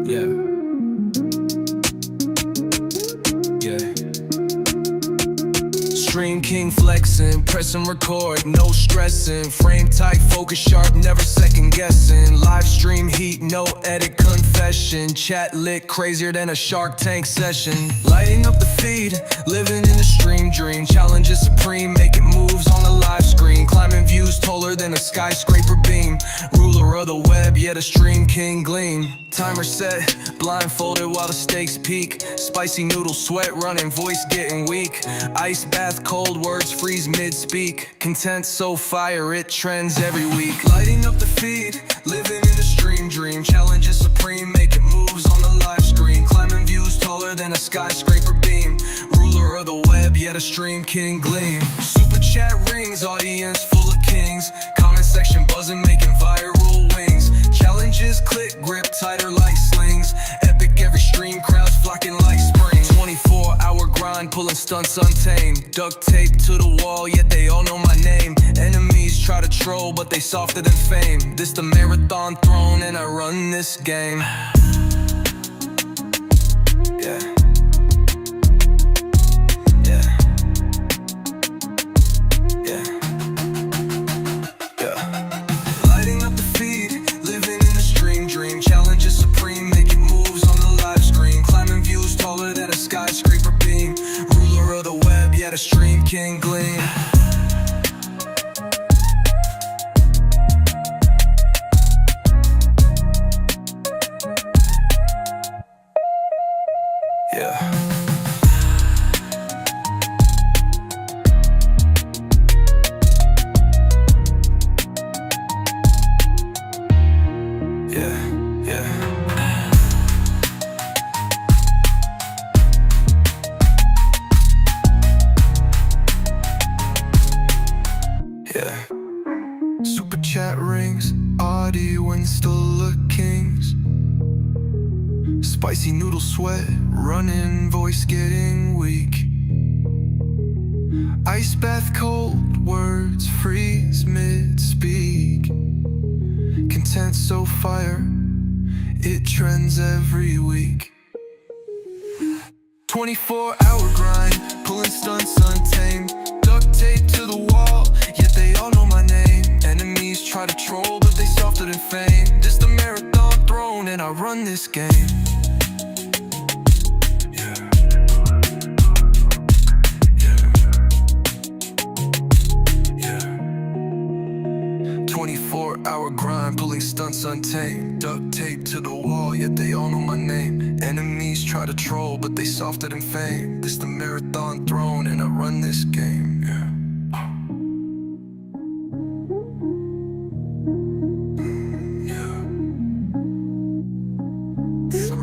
Yeah. Yeah. Stream King flexing, pressing record, no stressing. Frame tight, focus sharp, never second guessing. Live stream heat, no edit confession. Chat lit, crazier than a Shark Tank session. Lighting up the feed, living in a stream dream. Challenges supreme, making moves on the live screen. Climbing views taller than a skyscraper beam. Ruler of the web, yet a Stream King gleam. Timer set, blindfolded while the stakes peak. Spicy noodle sweat running, voice getting weak. Ice bath, cold words freeze mid-speak. Content so fire, it trends every week. Lighting up the feed, living in a stream dream. Challenges supreme, making moves on the live screen. Climbing views taller than a skyscraper beam. Ruler of the web, yet a Stream King gleam. Super chat rings, audience full of kings. Comment section buzzing, making viral wings. Challenges click, grip tighter like slings. Epic every stream, crowds flocking like spring. 24-hour grind, pulling stunts untamed. Duct tape to the wall, yet they all know my name. Enemies try to troll, but they softer than fame. This the marathon throne, and I run this game. Yeah. Skyscraper beam, ruler of the web, yet a Stream King gleam. Yeah. Super chat rings, audience still the kings. Spicy noodle sweat, running, voice getting weak. Ice bath, cold words freeze mid-speak. Content so fire, it trends every week. 24-hour grind, pulling stunts untamed. Duct tape to the wall, yet they all know my name. Enemies try to troll, but they softer than fame. This the marathon throne, and I run this game. Yeah. Yeah. Yeah. 24-hour grind, pulling stunts untamed. Duct tape to the wall, yet they all know my name. Enemies try to troll, but they softer than fame. This the marathon throne, and I run this game. Yeah.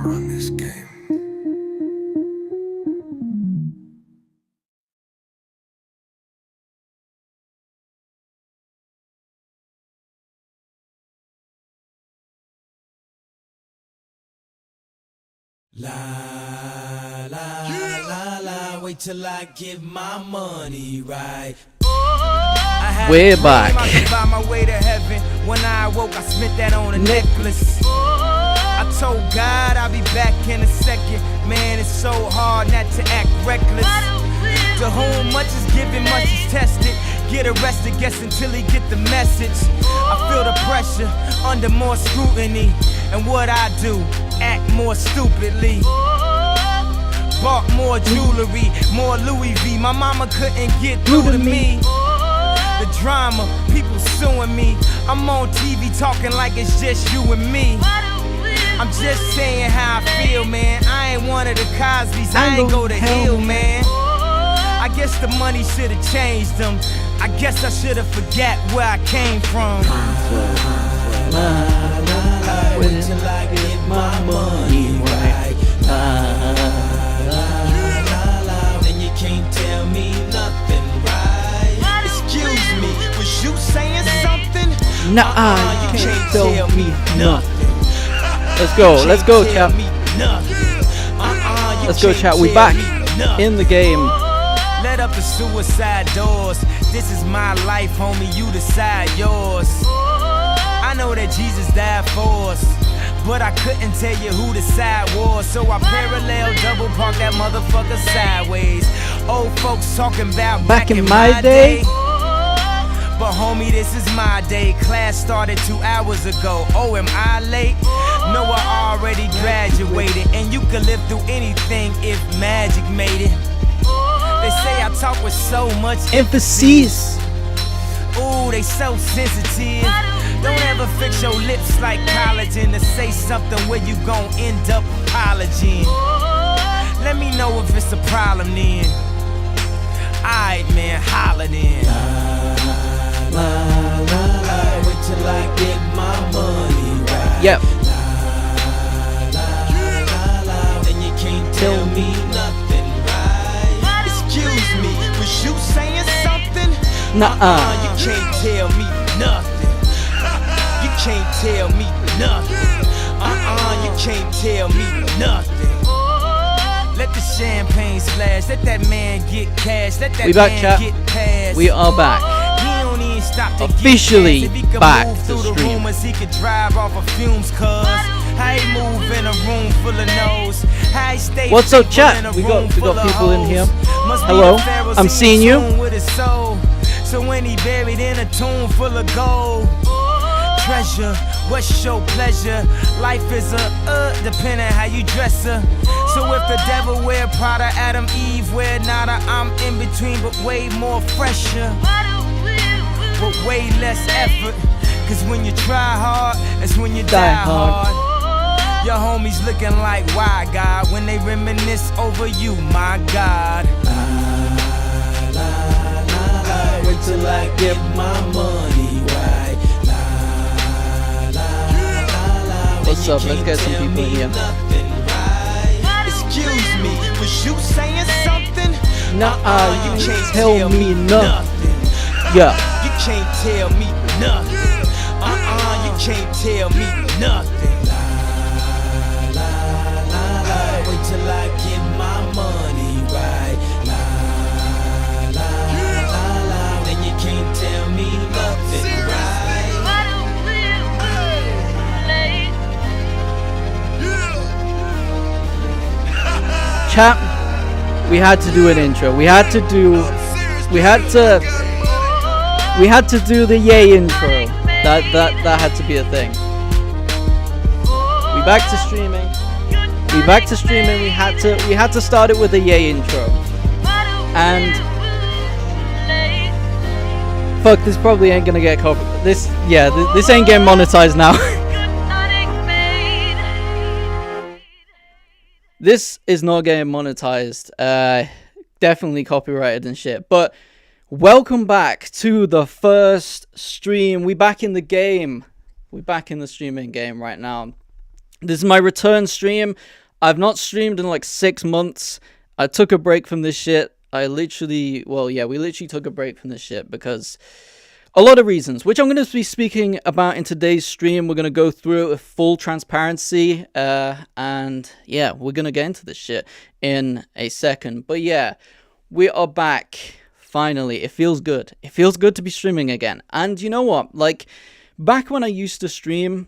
Run this game. La la la la, wait till I get my money right. We're back. By my way to heaven. When I awoke, I spent that on a necklace. I told God I'll be back in a second. Man, it's so hard not to act reckless. To whom much is given, much is tested. Get arrested, guess until he get the message. I feel the pressure under more scrutiny. And what I do, act more stupidly. Bought more jewelry, more Louis V. My mama couldn't get through to me. The drama, people suing me. I'm on TV talking like it's just you and me. I'm just saying how I feel, man. I ain't one of the Cosbys, I ain't go to hell, man. I guess the money should've changed them. I guess I should've forgot where I came from. Wait till I get my money right. And you can't tell me nothing, right? Excuse me, was you saying something? Nah, you can't tell me nothing. Let's go, chat. Let's go, chat. We back in the game. Let up the suicide doors. This is my life, homie. You decide yours. I know that Jesus died for us. but I couldn't tell you who the side was. So I parallel double park that motherfucker sideways. Old folks talking about back in my day. But homie, this is my day. Class started 2 hours ago. Oh, am I late? No, I already graduated. And you could live through anything if magic made it. They say I talk with so much Emphasis. Ooh, they so sensitive. Don't ever fix your lips like collagen to say something where you gon' end up apologizing. Let me know if it's a problem then. Alright, man, holla then. Wait till I get my money right. Yep. Then you can't tell me nothing, right? Excuse me, was you saying something? Nuh-uh. You can't tell me nothing. You can't tell me nothing. You can't tell me nothing. Let the champagne splash. Let that man get cash. Let that We back, man chat. get past. We are back. He don't even stop to Officially get gas. If he could back move to through the stream. rumors, he could drive off of fumes, cuz. How he move in a room full of nose. How he stay What's up, faithful chat? in a We room got full of people in hoes. here. Must be Hello, the Pharaohs I'm in seeing you. tune with his soul. So when he buried in a tomb full of gold, treasure, what's your pleasure? Life is a depending how you dress her. So if the devil wear Prada, Adam, Eve wear nada, I'm in between but way more fresher, but way less effort. Cause when you try hard, it's when you die hard. Your homies looking like, why God? When they reminisce over you, my God. Wait till I get my money right. What's up? Let's get some people in here. Excuse me, was you saying something? Nuh-uh. You can't tell me nothing. Yeah. You can't tell me nothing. You can't tell me nothing. Wait till I get my money right. Then you can't tell me nothing, right? Chat, we had to do an intro. We had to do the yay intro. That had to be a thing. We back to streaming. We had to start it with a yay intro. And fuck, this probably ain't gonna get covered. This ain't getting monetized now. This is not getting monetized. Definitely copyrighted and shit. But welcome back to the first stream. We back in the game. We back in the streaming game right now. This is my return stream. I've not streamed in like 6 months. I took a break from this shit. We literally took a break from this shit because a lot of reasons, which I'm going to be speaking about in today's stream. We're going to go through it with full transparency, and yeah, we're going to get into this shit in a second. But yeah, we are back, finally. It feels good. It feels good to be streaming again. And you know what? Like, back when I used to stream,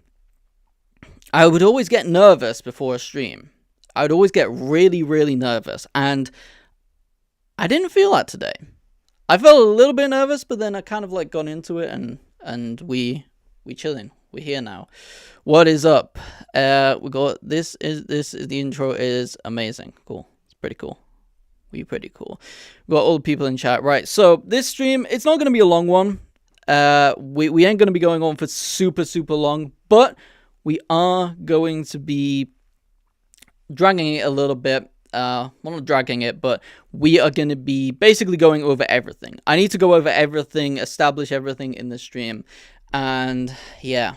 I would always get nervous before a stream. I would always get really, really nervous, and I didn't feel that today. I felt a little bit nervous, but then I kind of like got into it, and we chilling. We're here now. What is up? We got this is the intro is amazing. Cool. It's pretty cool. We pretty cool. We got all the people in chat. Right. So this stream, it's not gonna be a long one. We ain't gonna be going on for super long, but we are going to be dragging it a little bit. Well, not dragging it, but we are going to be basically going over everything. I need to go over everything, establish everything in the stream. And yeah,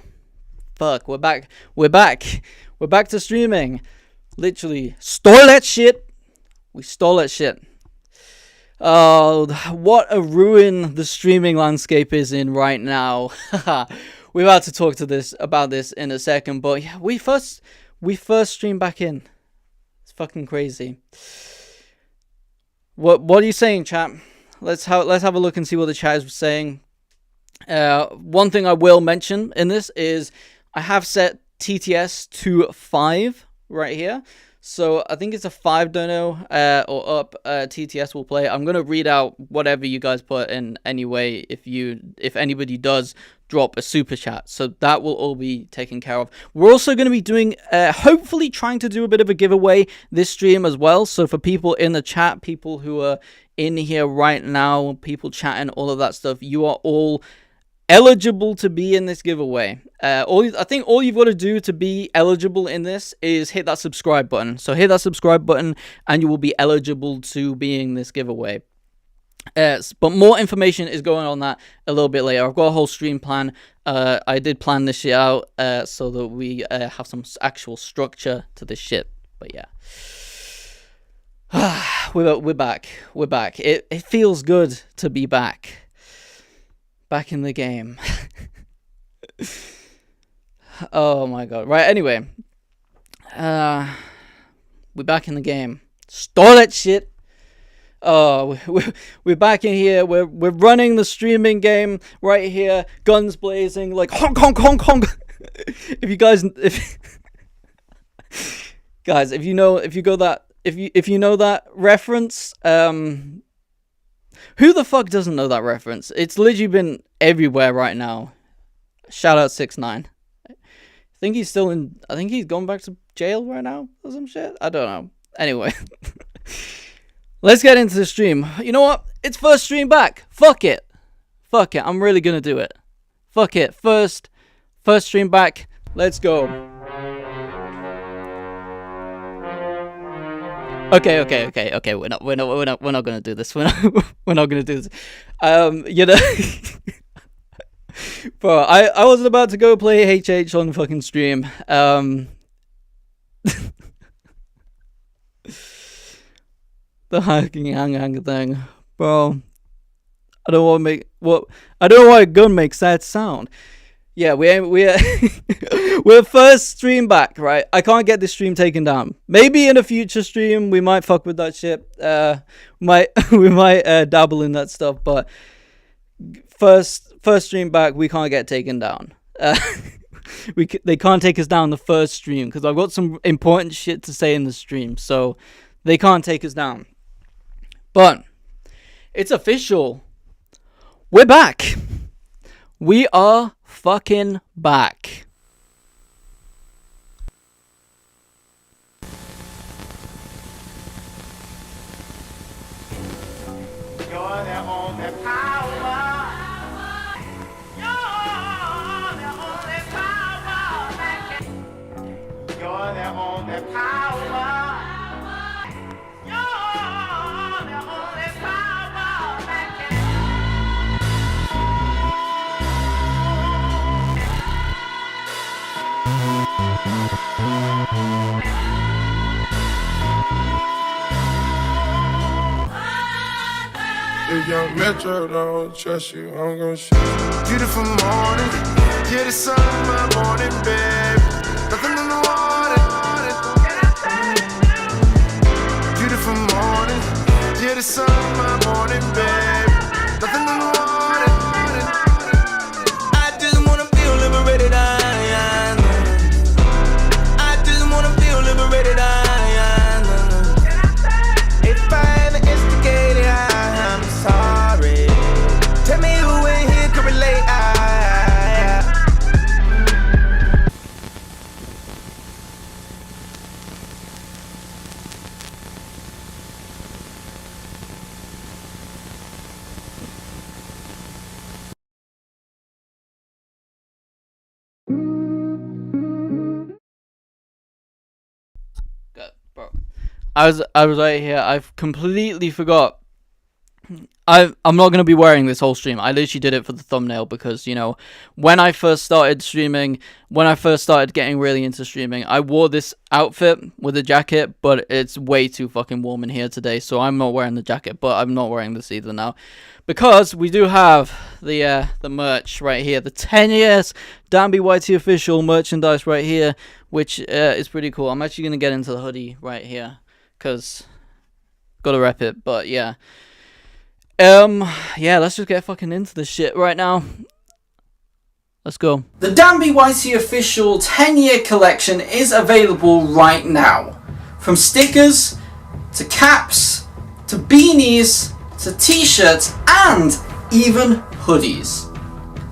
fuck, we're back to streaming. Literally stole that shit. We stole that shit. Oh, what a ruin the streaming landscape is in right now. We're about to talk about this in a second, but yeah, we first stream back in. Fucking crazy. What are you saying, chat? Let's have a look and see what the chat is saying. One thing I will mention in this is I have set TTS to 5 right here. So I think it's a 5 dono or up TTS will play. I'm gonna read out whatever you guys put in anyway. If anybody does drop a super chat, so that will all be taken care of. We're also going to be doing hopefully trying to do a bit of a giveaway this stream as well. So for people in the chat, people who are in here right now, people chatting, all of that stuff, you are all eligible to be in this giveaway. I think all you've got to do to be eligible in this is hit that subscribe button. So hit that subscribe button and you will be eligible to be in this giveaway. But more information is going on that a little bit later. I've got a whole stream plan. I did plan this shit out so that we have some actual structure to this shit. But yeah. We're back. We're back. It feels good to be back. Back in the game. Oh my god. Right, anyway. We're back in the game. Stole that shit. Oh, we're back in here. We're running the streaming game right here. Guns blazing, like honk honk honk honk. If you guys if you know that reference, who the fuck doesn't know that reference? It's literally been everywhere right now. Shout out 6ix9ine. I think he's gone back to jail right now or some shit. I don't know. Anyway, let's get into the stream. You know what? It's first stream back. Fuck it. I'm really gonna do it. Fuck it. First stream back. Let's go. Okay. We're not gonna do this. We're not gonna do this. You know, bro. I was about to go play HH on fucking stream. The hang thing, bro. I don't know why a gun makes that sound. Yeah, we're first stream back, right? I can't get this stream taken down. Maybe in a future stream we might fuck with that shit. We might dabble in that stuff, but first stream back, we can't get taken down. They can't take us down the first stream because I've got some important shit to say in the stream, so they can't take us down. But it's official. We're back. We are fucking back. You're the only power. You're the only power that can. You're the only power. You're the only power that can. If young Metro don't trust you, I'm gon' shoot you. Beautiful morning, you're the sun of my morning, babe. Nothing in the water. Beautiful morning, you're the sun of my morning, babe. Nothing in the water. I just wanna feel liberated, I just wanna feel liberated, If I ever instigated, I'm sorry. Tell me who in here could relate, Bro, I was right here. I've completely forgot. I'm not gonna be wearing this whole stream. I literally did it for the thumbnail because, you know, when I first started streaming, when I first started getting really into streaming, I wore this outfit with a jacket, but it's way too fucking warm in here today, so I'm not wearing the jacket. But I'm not wearing this either now, because we do have the merch right here, the 10 years Danby YT official merchandise right here, which is pretty cool. I'm actually gonna get into the hoodie right here, cause gotta rep it. But yeah. Yeah, let's just get fucking into this shit right now. Let's go. The Dan BYT official 10-year collection is available right now. From stickers, to caps, to beanies, to t-shirts, and even hoodies.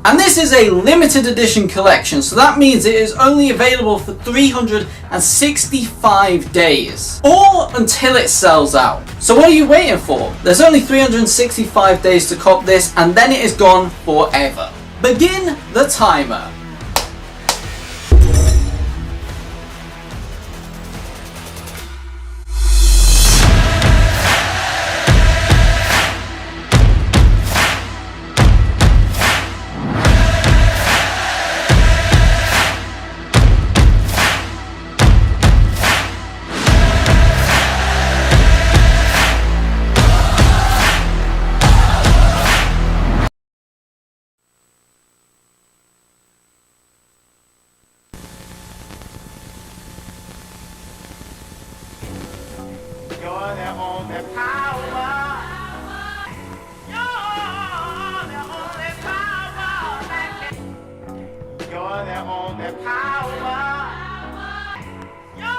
And this is a limited edition collection, so that means it is only available for 365 days. Or until it sells out. So what are you waiting for? There's only 365 days to cop this, and then it is gone forever. Begin the timer. You're the only power. You're the only power. You're the only power. You're the only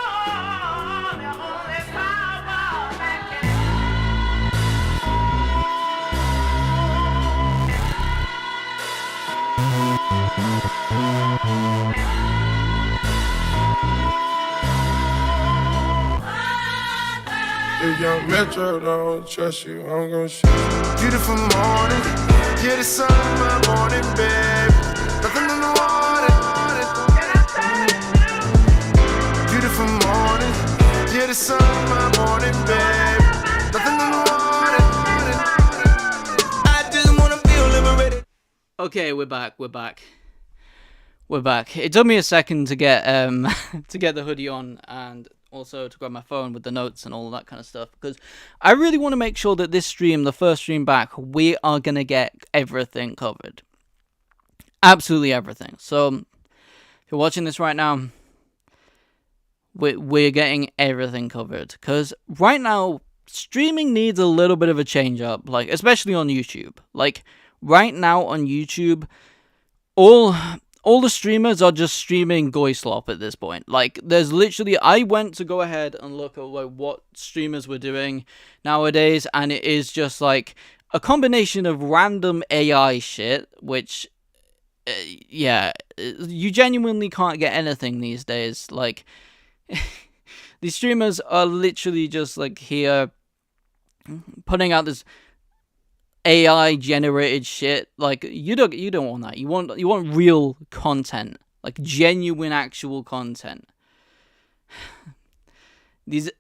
If young Metro don't trust you, I'm gon' shoot you. Beautiful morning, you're the sun of my morning, babe. Nothing in the water. Beautiful morning, you're the sun of my morning, babe. Nothing in the water. I just wanna feel liberated. Okay, we're back. It took me a second to get to get the hoodie on, and also to grab my phone with the notes and all that kind of stuff, because I really want to make sure that this stream, the first stream back, we are gonna get everything covered. Absolutely everything. So if you're watching this right now, we're getting everything covered, because right now streaming needs a little bit of a change up, like especially on YouTube. Like right now on YouTube, all the streamers are just streaming Goyslop at this point. Like, there's literally, I went to go ahead and look at like what streamers were doing nowadays, and it is just like a combination of random AI shit, which, yeah, you genuinely can't get anything these days. Like, these streamers are literally just like here putting out this AI generated shit. Like, you don't want that. You want real content, like genuine actual content. These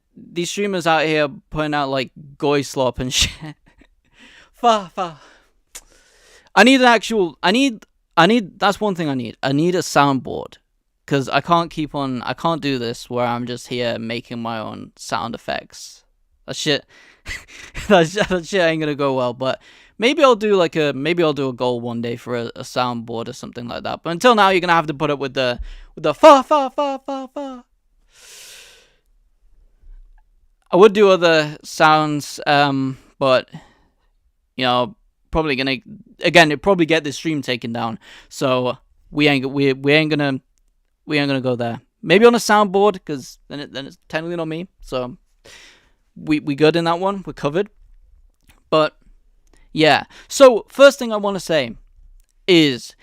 streamers out here putting out like Goyslop and shit. Fa. I need that's one thing I need. I need a soundboard, because I can't do this where I'm just here making my own sound effects. That shit ain't gonna go well. But maybe I'll do a goal one day for a soundboard or something like that. But until now, you're gonna have to put up with the fa. I would do other sounds, but you know, probably gonna it'd probably get this stream taken down. So we ain't gonna go there. Maybe on a soundboard, because then it's technically not me. So we good in that one. We're covered. But yeah. So first thing I want to say is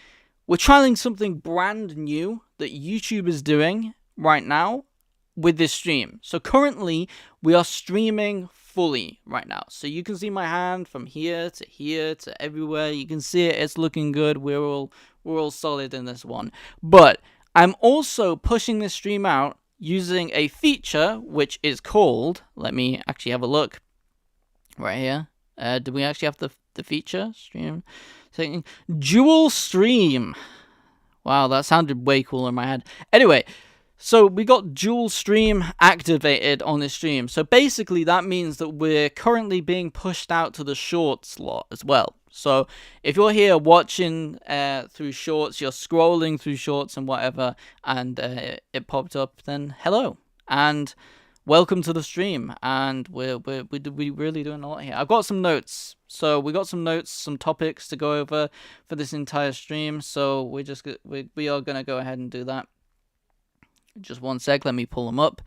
we're trying something brand new that YouTube is doing right now with this stream. So currently we are streaming fully right now. So you can see my hand from here to everywhere. You can see it. It's looking good. We're all solid in this one. But I'm also pushing this stream out using a feature which is called, let me actually have a look right here. Do we actually have the feature stream? Dual stream. Wow, that sounded way cooler in my head. Anyway, so we got dual stream activated on this stream. So basically that means that we're currently being pushed out to the short slot as well. So if you're here watching through shorts, you're scrolling through shorts and whatever, and it popped up, then hello. And welcome to the stream. And we're really doing a lot here. I've got some notes. So we got some notes, some topics to go over for this entire stream. So we are gonna go ahead and do that. Just one sec, let me pull them up.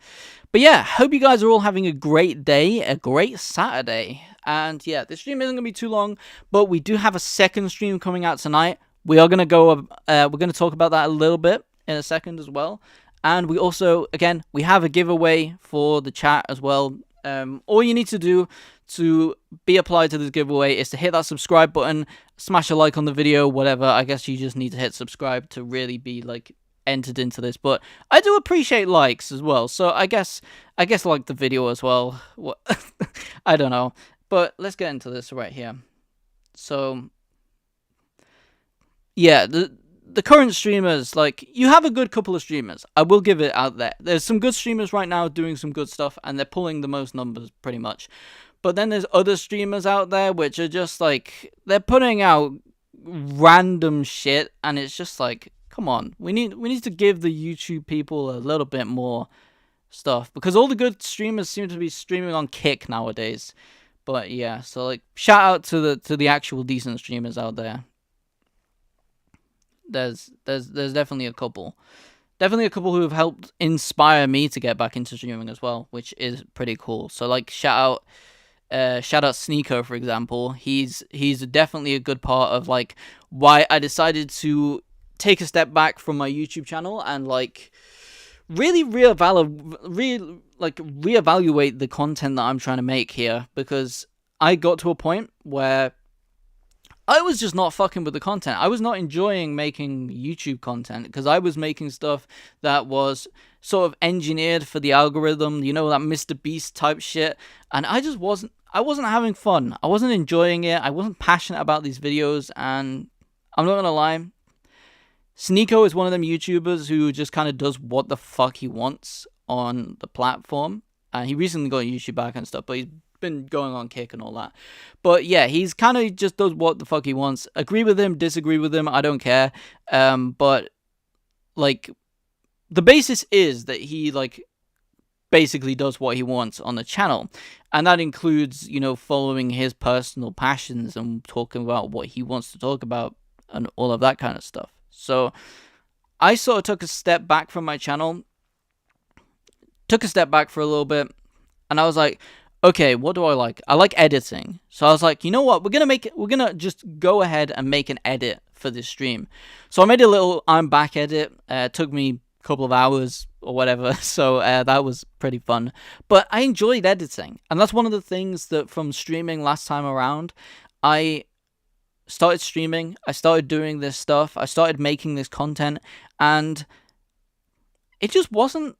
But yeah, hope you guys are all having a great day, a great Saturday. And yeah, this stream isn't gonna be too long, but we do have a second stream coming out tonight. We are gonna go. We're gonna talk about that a little bit in a second as well. And we also, again, we have a giveaway for the chat as well. All you need to do to be applied to this giveaway is to hit that subscribe button, smash a like on the video, whatever. I guess you just need to hit subscribe to really be like entered into this, but I do appreciate likes as well, so I guess like the video as well. What I don't know, but let's get into this right here. So yeah, the current streamers, like, you have a good couple of streamers, I will give it out there. There's some good streamers right now doing some good stuff, and they're pulling the most numbers pretty much. But then there's other streamers out there which are just like, they're putting out random shit, and it's just like, come on, we need to give the YouTube people a little bit more stuff, because all the good streamers seem to be streaming on Kick nowadays. But yeah, so like, shout out to the actual decent streamers out there. There's definitely a couple who have helped inspire me to get back into streaming as well, which is pretty cool. So like, shout out Sneeko, for example. He's definitely a good part of like why I decided to take a step back from my YouTube channel and like really reevaluate the content that I'm trying to make here, because I got to a point where I was just not fucking with the content. I was not enjoying making YouTube content because I was making stuff that was sort of engineered for the algorithm, you know, that Mr. Beast type shit, and I wasn't having fun. I wasn't enjoying it. I wasn't passionate about these videos, and I'm not gonna lie, Sneeko is one of them YouTubers who just kind of does what the fuck he wants on the platform. He recently got YouTube back and stuff, but he's been going on Kick and all that. But yeah, he's kind of just does what the fuck he wants. Agree with him, disagree with him, I don't care. But like, the basis is that he like basically does what he wants on the channel, and that includes, you know, following his personal passions and talking about what he wants to talk about and all of that kind of stuff. So I sort of took a step back from my channel, took a step back for a little bit, and I was like, okay, what do I like? I like editing. So I was like, you know what? We're gonna just go ahead and make an edit for this stream. So I made a little I'm back edit. It took me a couple of hours or whatever. So that was pretty fun. But I enjoyed editing. And that's one of the things that from streaming last time around, I started streaming, I started doing this stuff, I started making this content, and it just wasn't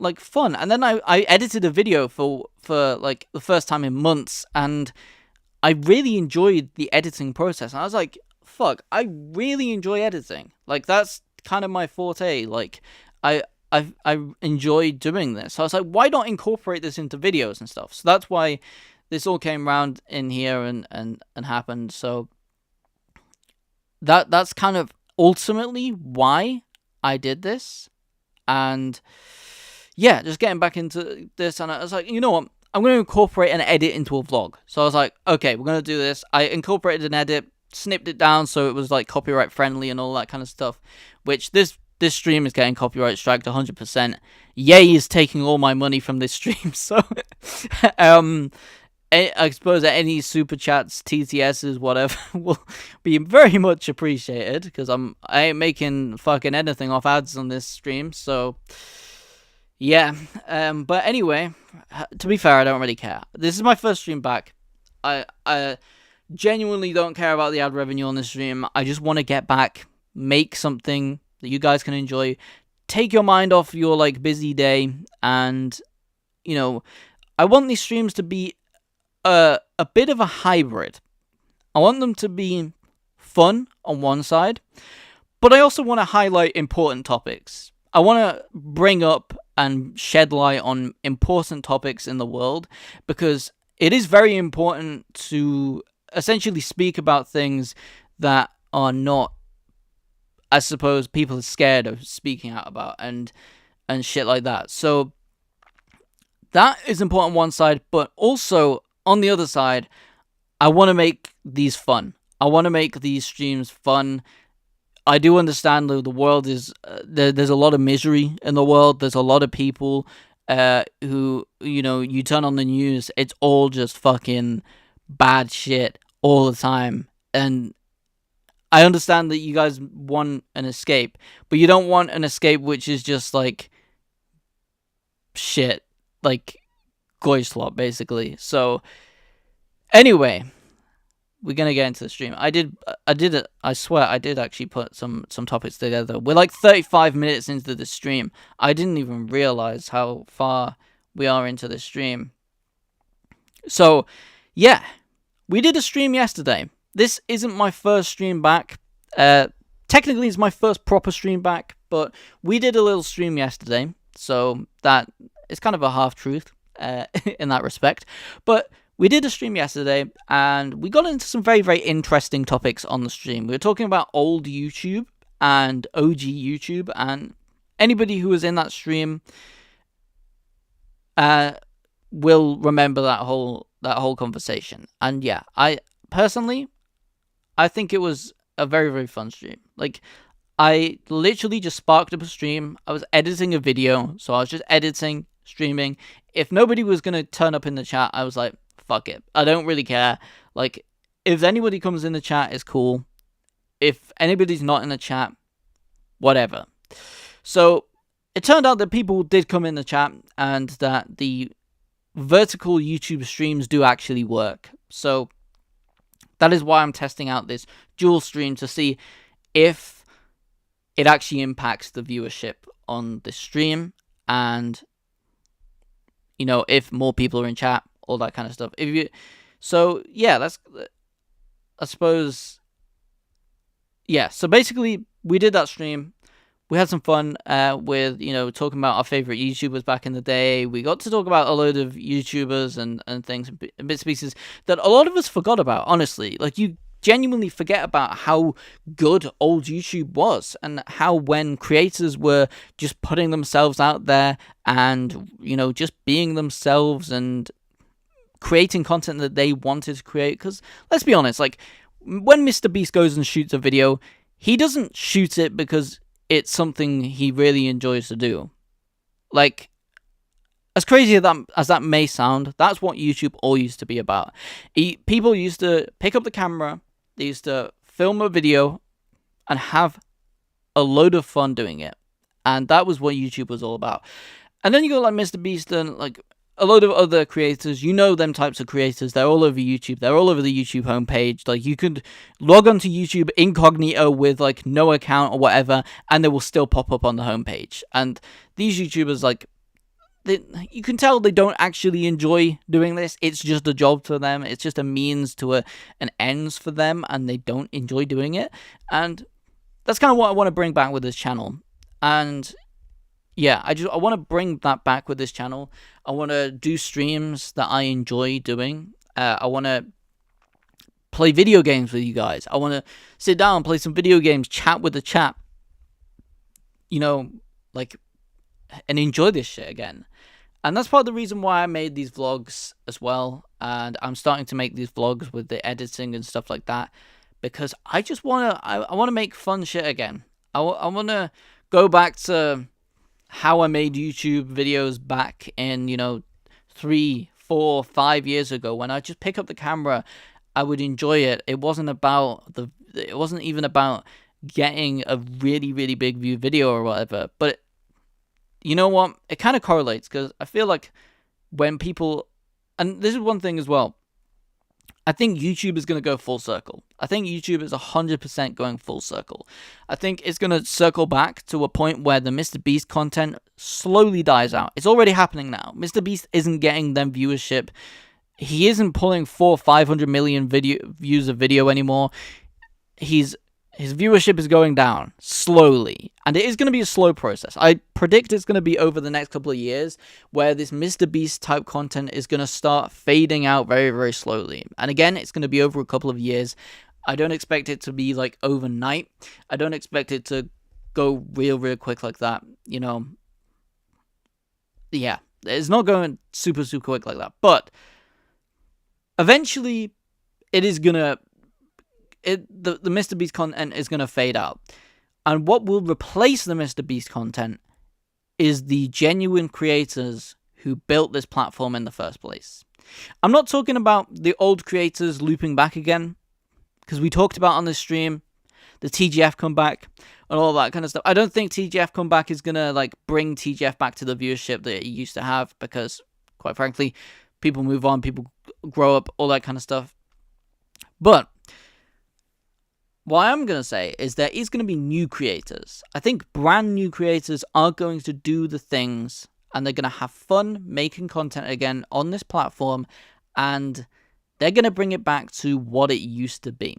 like fun. And then I edited a video for like the first time in months, and I really enjoyed the editing process. And I was like, fuck, I really enjoy editing. Like, that's kind of my forte. Like, I enjoy doing this. So I was like, why not incorporate this into videos and stuff? So that's why this all came around in here and happened. So that's kind of ultimately why I did this. And yeah, just getting back into this, and I was like, you know what, I'm going to incorporate an edit into a vlog. So I was like, okay, we're going to do this. I incorporated an edit, snipped it down so it was like copyright friendly and all that kind of stuff, which this stream is getting copyright striked 100%. Yay is taking all my money from this stream. So I suppose that any super chats, TTSs, whatever, will be very much appreciated, because I ain't making fucking anything off ads on this stream. So yeah, but anyway, to be fair, I don't really care. This is my first stream back. I genuinely don't care about the ad revenue on this stream. I just want to get back, make something that you guys can enjoy, take your mind off your like busy day, and you know, I want these streams to be a bit of a hybrid. I want them to be fun on one side, but I also want to highlight important topics. I want to bring up and shed light on important topics in the world, because it is very important to essentially speak about things that are not, I suppose, people are scared of speaking out about and shit like that. So that is important on one side, but also on the other side, I want to make these fun. I want to make these streams fun. I do understand the world is there's a lot of misery in the world. There's a lot of people who, you know, you turn on the news, it's all just fucking bad shit all the time. And I understand that you guys want an escape, but you don't want an escape which is just like shit, like Goyslop, basically. So anyway, we're gonna get into the stream. I swear I did actually put some topics together. We're like 35 minutes into the stream. I didn't even realize how far we are into the stream. So yeah, we did a stream yesterday. This isn't my first stream back. Technically it's my first proper stream back, but we did a little stream yesterday, so that is kind of a half truth in that respect. But we did a stream yesterday, and we got into some very, very interesting topics on the stream. We were talking about old YouTube and OG YouTube, and anybody who was in that stream will remember that whole conversation. And yeah, I think it was a very, very fun stream. Like, I literally just sparked up a stream. I was editing a video, so I was just editing, streaming. If nobody was going to turn up in the chat, I was like, fuck it. I don't really care. Like, if anybody comes in the chat, it's cool. If anybody's not in the chat, whatever. So, it turned out that people did come in the chat, and that the vertical YouTube streams do actually work. So, that is why I'm testing out this dual stream, to see if it actually impacts the viewership on the stream, and, you know, if more people are in chat, all that kind of stuff. So yeah, that's, I suppose, yeah. So basically, we did that stream. We had some fun with, you know, talking about our favorite YouTubers back in the day. We got to talk about a load of YouTubers and things, and bits and pieces that a lot of us forgot about, honestly. Like, you genuinely forget about how good old YouTube was, and how when creators were just putting themselves out there and, you know, just being themselves and creating content that they wanted to create. Because let's be honest, like, when Mr. Beast goes and shoots a video, he doesn't shoot it because it's something he really enjoys to do. Like, as crazy as that may sound, that's what YouTube all used to be about. People used to pick up the camera, they used to film a video, and have a load of fun doing it. And that was what YouTube was all about. And then you go like Mr. Beast and like a load of other creators. You know them types of creators. They're all over YouTube. They're all over the YouTube homepage. Like, you could log onto YouTube incognito with like no account or whatever, and they will still pop up on the homepage. And these YouTubers, like, you can tell they don't actually enjoy doing this. It's just a job for them. It's just a means to an ends for them, and they don't enjoy doing it. And that's kind of what I want to bring back with this channel. And yeah, I want to bring that back with this channel. I want to do streams that I enjoy doing. I want to play video games with you guys. I want to sit down, play some video games, chat with the chat. You know, like, and enjoy this shit again. And that's part of the reason why I made these vlogs as well. And I'm starting to make these vlogs with the editing and stuff like that, because I just want to, I want to make fun shit again. I want to go back to how I made YouTube videos back in, you know, 3, 4, 5 years ago, when I just pick up the camera, I would enjoy it. It wasn't even about getting a really, really big view video or whatever. But you know what? It kind of correlates, because I feel like when people, and this is one thing as well, I think YouTube is going to go full circle. I think YouTube is 100% going full circle. I think it's going to circle back to a point where the Mr. Beast content slowly dies out. It's already happening now. Mr. Beast isn't getting them viewership. He isn't pulling 400-500 million views of video anymore. His viewership is going down slowly, and it is going to be a slow process. I predict it's going to be over the next couple of years, where this Mr. Beast type content is going to start fading out very, very slowly. And again, it's going to be over a couple of years. I don't expect it to be like overnight. I don't expect it to go real quick like that, you know. Yeah, It's not going super, super quick like that. But eventually, it is gonna... the Mr. Beast content is gonna fade out. And what will replace the Mr. Beast content is the genuine creators who built this platform in the first place. I'm not talking about the old creators looping back again, because we talked about on this stream the TGF comeback and all that kind of stuff. I don't think TGF comeback is gonna like bring TGF back to the viewership that it used to have, because quite frankly, people move on, people grow up, all that kind of stuff. But what I'm going to say is there is going to be new creators. I think brand new creators are going to do the things, and they're going to have fun making content again on this platform, and they're going to bring it back to what it used to be.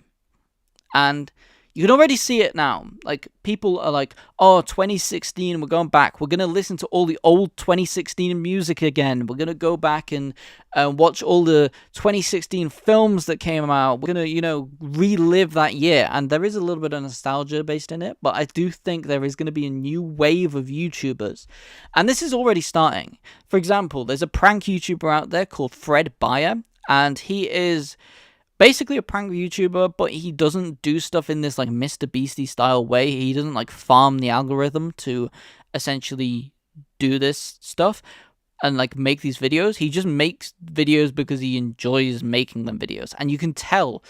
And you can already see it now. Like, people are like, oh, 2016, we're going back. We're going to listen to all the old 2016 music again. We're going to go back and watch all the 2016 films that came out. We're going to, relive that year. And there is a little bit of nostalgia based in it, but I do think there is going to be a new wave of YouTubers. And this is already starting. For example, there's a prank YouTuber out there called Fred Bayer, and he is basically a prank YouTuber, but he doesn't do stuff in this like Mr. Beastie style way. He doesn't like farm the algorithm to essentially do this stuff and like make these videos. He just makes videos because he enjoys making them videos, and you can tell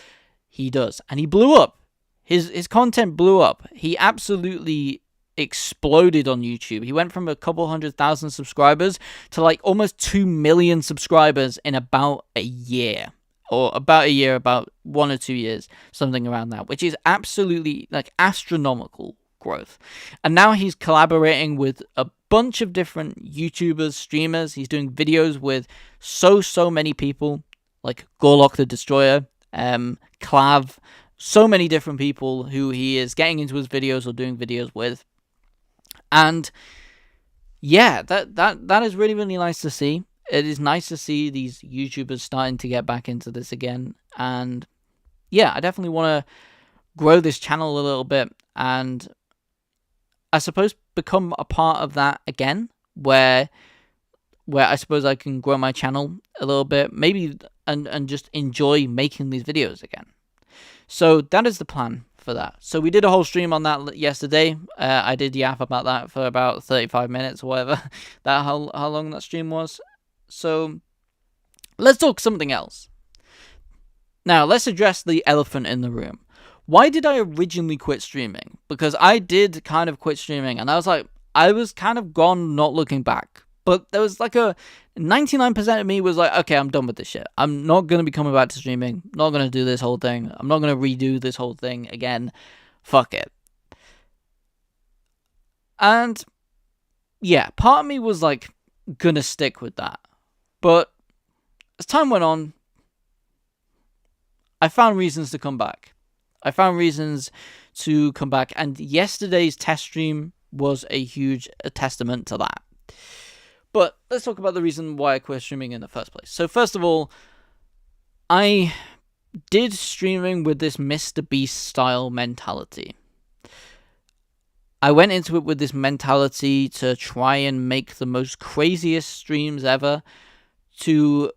he does. And he blew up. His content blew up. He absolutely exploded on YouTube. He went from a couple 100,000 subscribers to like almost 2 million subscribers in about a year. Or about a year, about 1 or 2 years, something around that, which is absolutely like astronomical growth. And now he's collaborating with a bunch of different YouTubers, streamers. He's doing videos with so many people, like Gorlock the Destroyer, Clav, so many different people who he is getting into his videos or doing videos with. And yeah, that is really, really nice to see. It is nice to see these YouTubers starting to get back into this again. And yeah, I definitely want to grow this channel a little bit, and I suppose become a part of that again, where I suppose I can grow my channel a little bit, maybe, and just enjoy making these videos again. So that is the plan for that. So we did a whole stream on that yesterday. I did yap about that for about 35 minutes or whatever, how long that stream was. So, let's talk something else. Now, let's address the elephant in the room. Why did I originally quit streaming? Because I did kind of quit streaming, and I was like, I was kind of gone, not looking back. But there was like a 99% of me was like, okay, I'm done with this shit. I'm not going to be coming back to streaming. Not going to do this whole thing. I'm not going to redo this whole thing again. Fuck it. And yeah, part of me was like, gonna stick with that. But as time went on, I found reasons to come back. And yesterday's test stream was a huge testament to that. But let's talk about the reason why I quit streaming in the first place. So first of all, I did streaming with this Mr. Beast style mentality. I went into it with this mentality to try and make the most craziest streams ever, to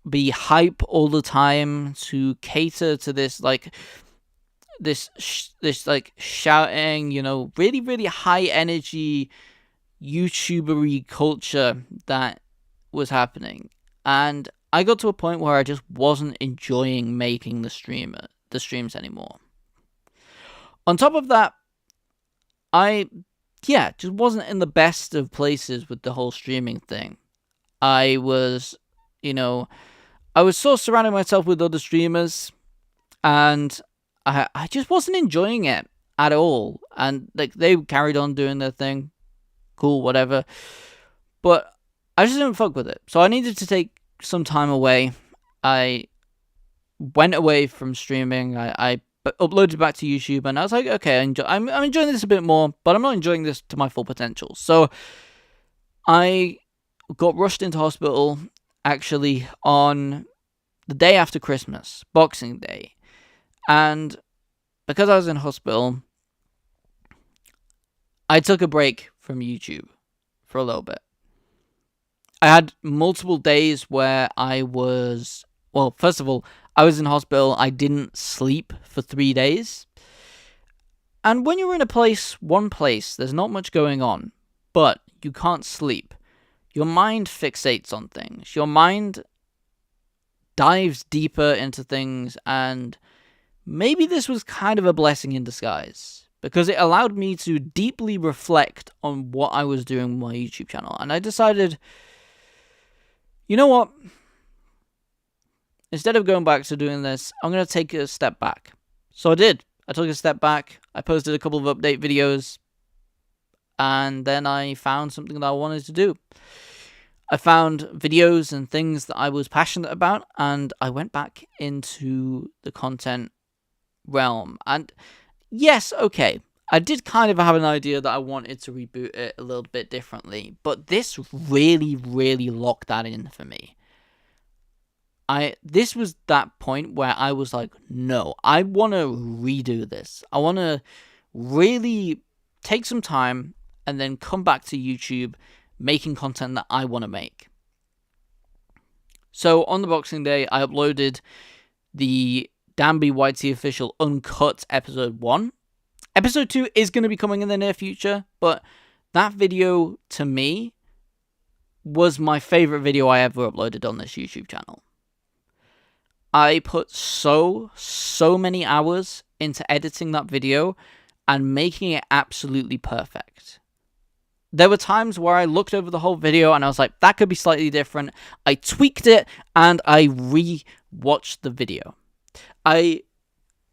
be hype all the time, to cater to this shouting, really, really high energy YouTubery culture that was happening. And I got to a point where I just wasn't enjoying making the streams anymore. On top of that, I just wasn't in the best of places with the whole streaming thing. I was sort of surrounding myself with other streamers, and I just wasn't enjoying it at all. And like, they carried on doing their thing, cool, whatever. But I just didn't fuck with it. So I needed to take some time away. I went away from streaming. I uploaded back to YouTube, and I was like, okay, I'm enjoying this a bit more, but I'm not enjoying this to my full potential. So I got rushed into hospital, actually, on the day after Christmas, Boxing Day. And because I was in hospital, I took a break from YouTube for a little bit. I had multiple days where I was, well, first of all, I was in hospital. I didn't sleep for 3 days. And when you're in one place, there's not much going on, but you can't sleep. Your mind fixates on things. Your mind dives deeper into things, and maybe this was kind of a blessing in disguise, because it allowed me to deeply reflect on what I was doing with my YouTube channel. And I decided, you know what? Instead of going back to doing this, I'm going to take a step back. So I did. I took a step back. I posted a couple of update videos. And then I found something that I wanted to do. I found videos and things that I was passionate about, and I went back into the content realm. And yes, okay, I did kind of have an idea that I wanted to reboot it a little bit differently, but this really, really locked that in for me. This was that point where I was like, no, I want to redo this. I want to really take some time and then come back to YouTube making content that I want to make. So on the Boxing Day, I uploaded the Danby YT Official Uncut Episode 1. Episode 2 is going to be coming in the near future, but that video, to me, was my favorite video I ever uploaded on this YouTube channel. I put so many hours into editing that video and making it absolutely perfect. There were times where I looked over the whole video and I was like, that could be slightly different. I tweaked it and I re-watched the video. I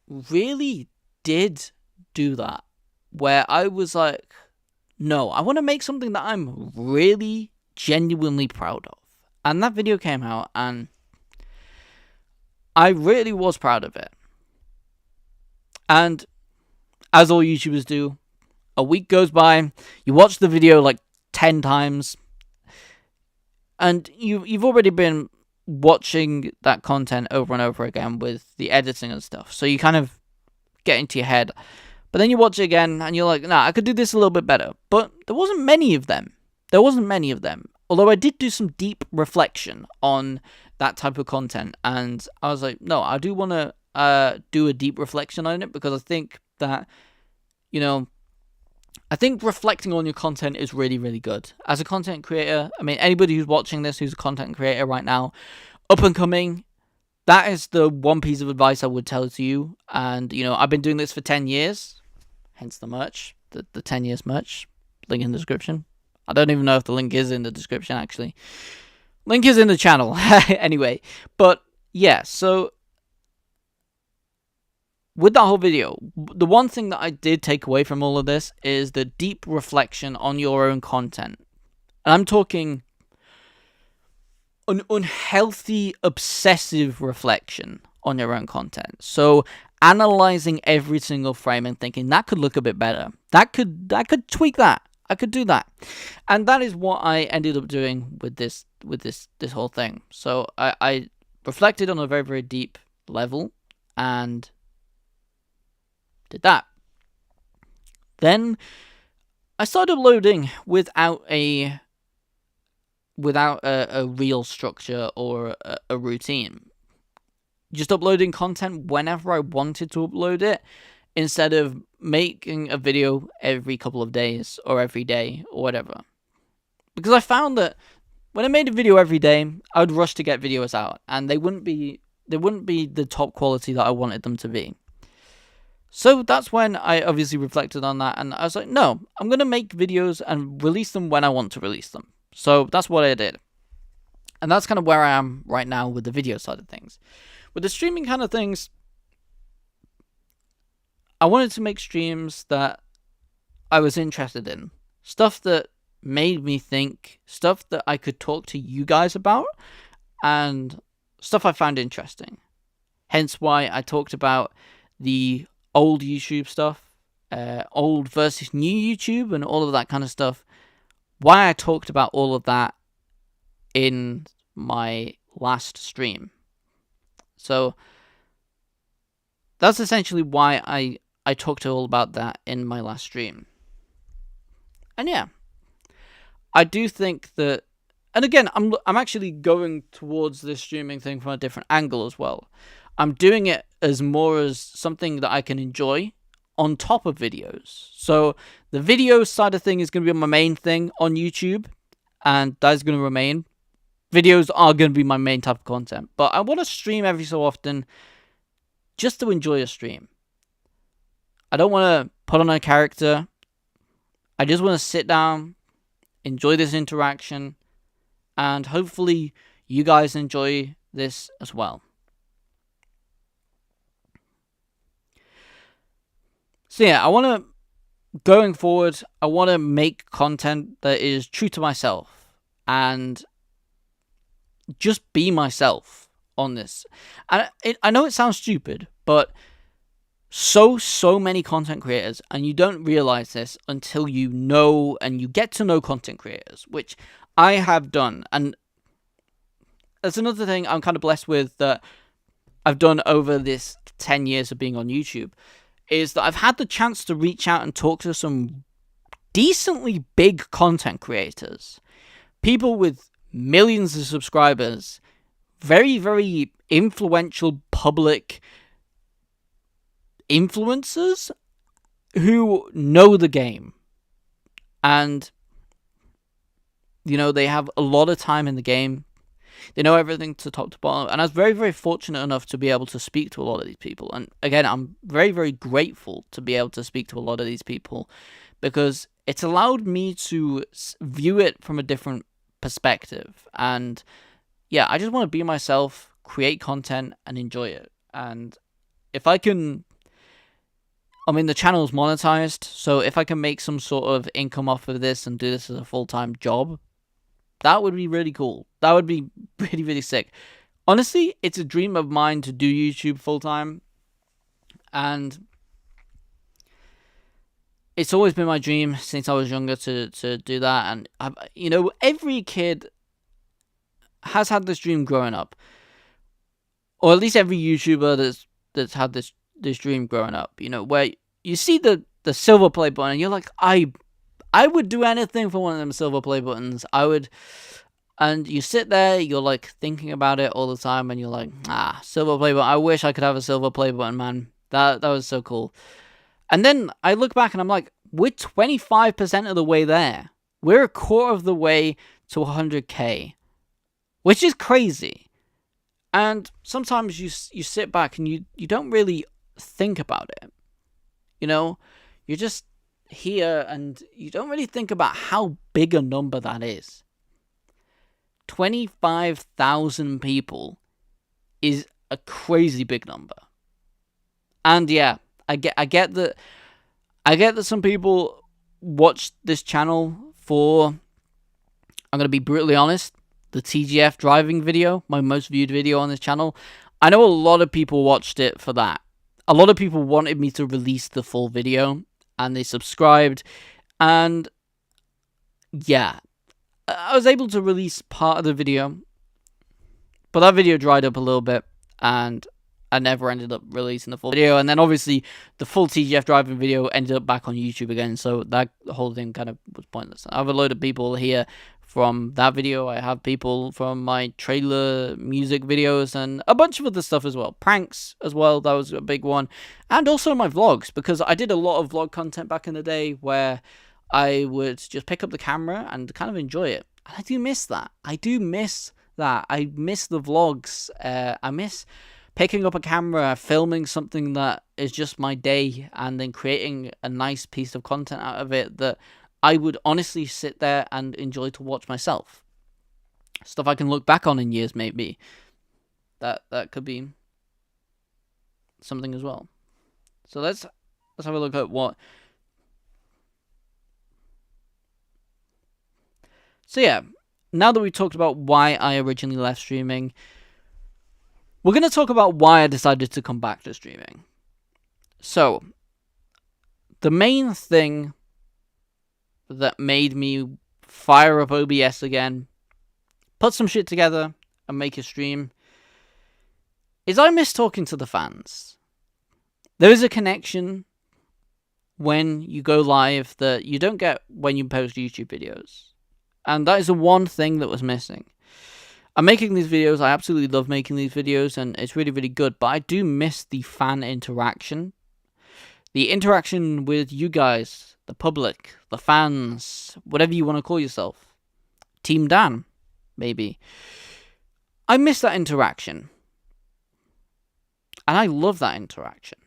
really did do that, where I was like, no, I want to make something that I'm really genuinely proud of. And that video came out and I really was proud of it. And as all YouTubers do, a week goes by, you watch the video like 10 times, and you've already been watching that content over and over again with the editing and stuff, so you kind of get into your head. But then you watch it again, and you're like, nah, I could do this a little bit better. But there wasn't many of them. Although I did do some deep reflection on that type of content, and I was like, no, I do want to do a deep reflection on it, because I think that, I think reflecting on your content is really, really good. As a content creator, I mean, anybody who's watching this who's a content creator right now, up and coming, that is the one piece of advice I would tell to you. And, I've been doing this for 10 years, hence the merch, the 10 years merch, link in the description. I don't even know if the link is in the description, actually. Link is in the channel. Anyway, but yeah, so with that whole video, the one thing that I did take away from all of this is the deep reflection on your own content. And I'm talking an unhealthy, obsessive reflection on your own content. So analyzing every single frame and thinking, that could look a bit better. I could tweak that. I could do that. And that is what I ended up doing with this whole thing. So I reflected on a very, very deep level and did that. Then I started uploading without a real structure or a routine. Just uploading content whenever I wanted to upload it, instead of making a video every couple of days or every day or whatever. Because I found that when I made a video every day, I would rush to get videos out, and they wouldn't be the top quality that I wanted them to be. So that's when I obviously reflected on that, and I was like, no, I'm going to make videos and release them when I want to release them. So that's what I did. And that's kind of where I am right now with the video side of things. With the streaming kind of things, I wanted to make streams that I was interested in. Stuff that made me think, stuff that I could talk to you guys about, and stuff I found interesting. Hence why I talked about the old YouTube stuff, old versus new YouTube, and all of that kind of stuff. Why I talked about all of that in my last stream. So that's essentially why I talked all about that in my last stream. And yeah, I do think that and again, I'm actually going towards this streaming thing from a different angle as well. I'm doing it as more as something that I can enjoy on top of videos. So the video side of thing is going to be my main thing on YouTube, and that is going to remain. Videos are going to be my main type of content, but I want to stream every so often just to enjoy a stream. I don't want to put on a character. I just want to sit down, enjoy this interaction, and hopefully you guys enjoy this as well. So yeah, going forward, I want to make content that is true to myself and just be myself on this. And I know it sounds stupid, but so many content creators, and you don't realize this until you know and you get to know content creators, which I have done. And that's another thing I'm kind of blessed with that I've done over this 10 years of being on YouTube, is that I've had the chance to reach out and talk to some decently big content creators. People with millions of subscribers, very, very influential public influencers who know the game. And, you know, they have a lot of time in the game. They know everything to top to bottom. And I was very, very fortunate enough to be able to speak to a lot of these people. And again, I'm very, very grateful to be able to speak to a lot of these people, because it's allowed me to view it from a different perspective. And yeah, I just want to be myself, create content, and enjoy it. And if I can, I mean, the channel's monetized, so if I can make some sort of income off of this and do this as a full-time job, that would be really cool. That would be really, really sick. Honestly, it's a dream of mine to do YouTube full-time. And it's always been my dream since I was younger to do that. And, you know, every kid has had this dream growing up. Or at least every YouTuber that's had this dream growing up. You know, where you see the silver play button and you're like, I would do anything for one of them silver play buttons. And you sit there, you're like thinking about it all the time, and you're like, silver play button. I wish I could have a silver play button, man. That was so cool. And then I look back and I'm like, we're 25% of the way there. We're a quarter of the way to 100k, which is crazy. And sometimes you sit back and you don't really think about it. You know, you're just here and you don't really think about how big a number that is. 25,000 people is a crazy big number. And yeah, I get that some people watch this channel for, I'm going to be brutally honest, the TGF driving video, my most viewed video on this channel. I know a lot of people watched it for that. A lot of people wanted me to release the full video, and they subscribed, and yeah, I was able to release part of the video, but that video dried up a little bit, and I never ended up releasing the full video. And then obviously the full TGF driving video ended up back on YouTube again, so that whole thing kind of was pointless. I have a load of people here from that video. I have people from my trailer music videos and a bunch of other stuff as well. Pranks as well, that was a big one. And also my vlogs, because I did a lot of vlog content back in the day where I would just pick up the camera and kind of enjoy it. And I do miss that. I miss the vlogs. I miss picking up a camera, filming something that is just my day, and then creating a nice piece of content out of it that I would honestly sit there and enjoy to watch myself. Stuff I can look back on in years, maybe. That could be something as well. So let's have a look at what. So yeah, now that we've talked about why I originally left streaming, we're going to talk about why I decided to come back to streaming. So, the main thing that made me fire up OBS again, put some shit together, and make a stream, is I miss talking to the fans. There is a connection when you go live that you don't get when you post YouTube videos. And that is the one thing that was missing. I'm making these videos, I absolutely love making these videos, and it's really, really good, but I do miss the fan interaction. The interaction with you guys, the public, the fans, whatever you want to call yourself. Team Dan, maybe. I miss that interaction. And I love that interaction.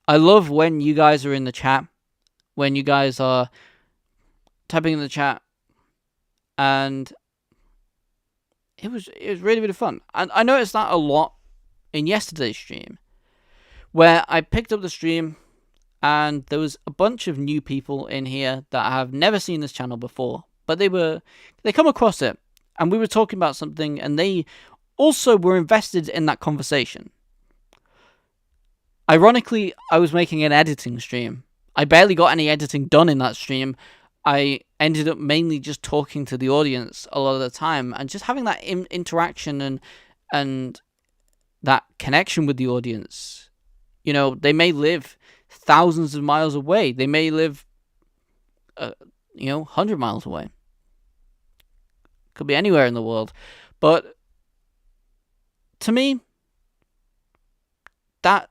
I love when you guys are in the chat, when you guys are typing in the chat, and it was really, really fun. And I noticed that a lot in yesterday's stream, where I picked up the stream, and there was a bunch of new people in here that have never seen this channel before, but they come across it, and we were talking about something, and they also were invested in that conversation. Ironically, I was making an editing stream. I barely got any editing done in that stream. I ended up mainly just talking to the audience a lot of the time, and just having that interaction and that connection with the audience. You know, they may live thousands of miles away. They may live, 100 miles away. Could be anywhere in the world. But to me, that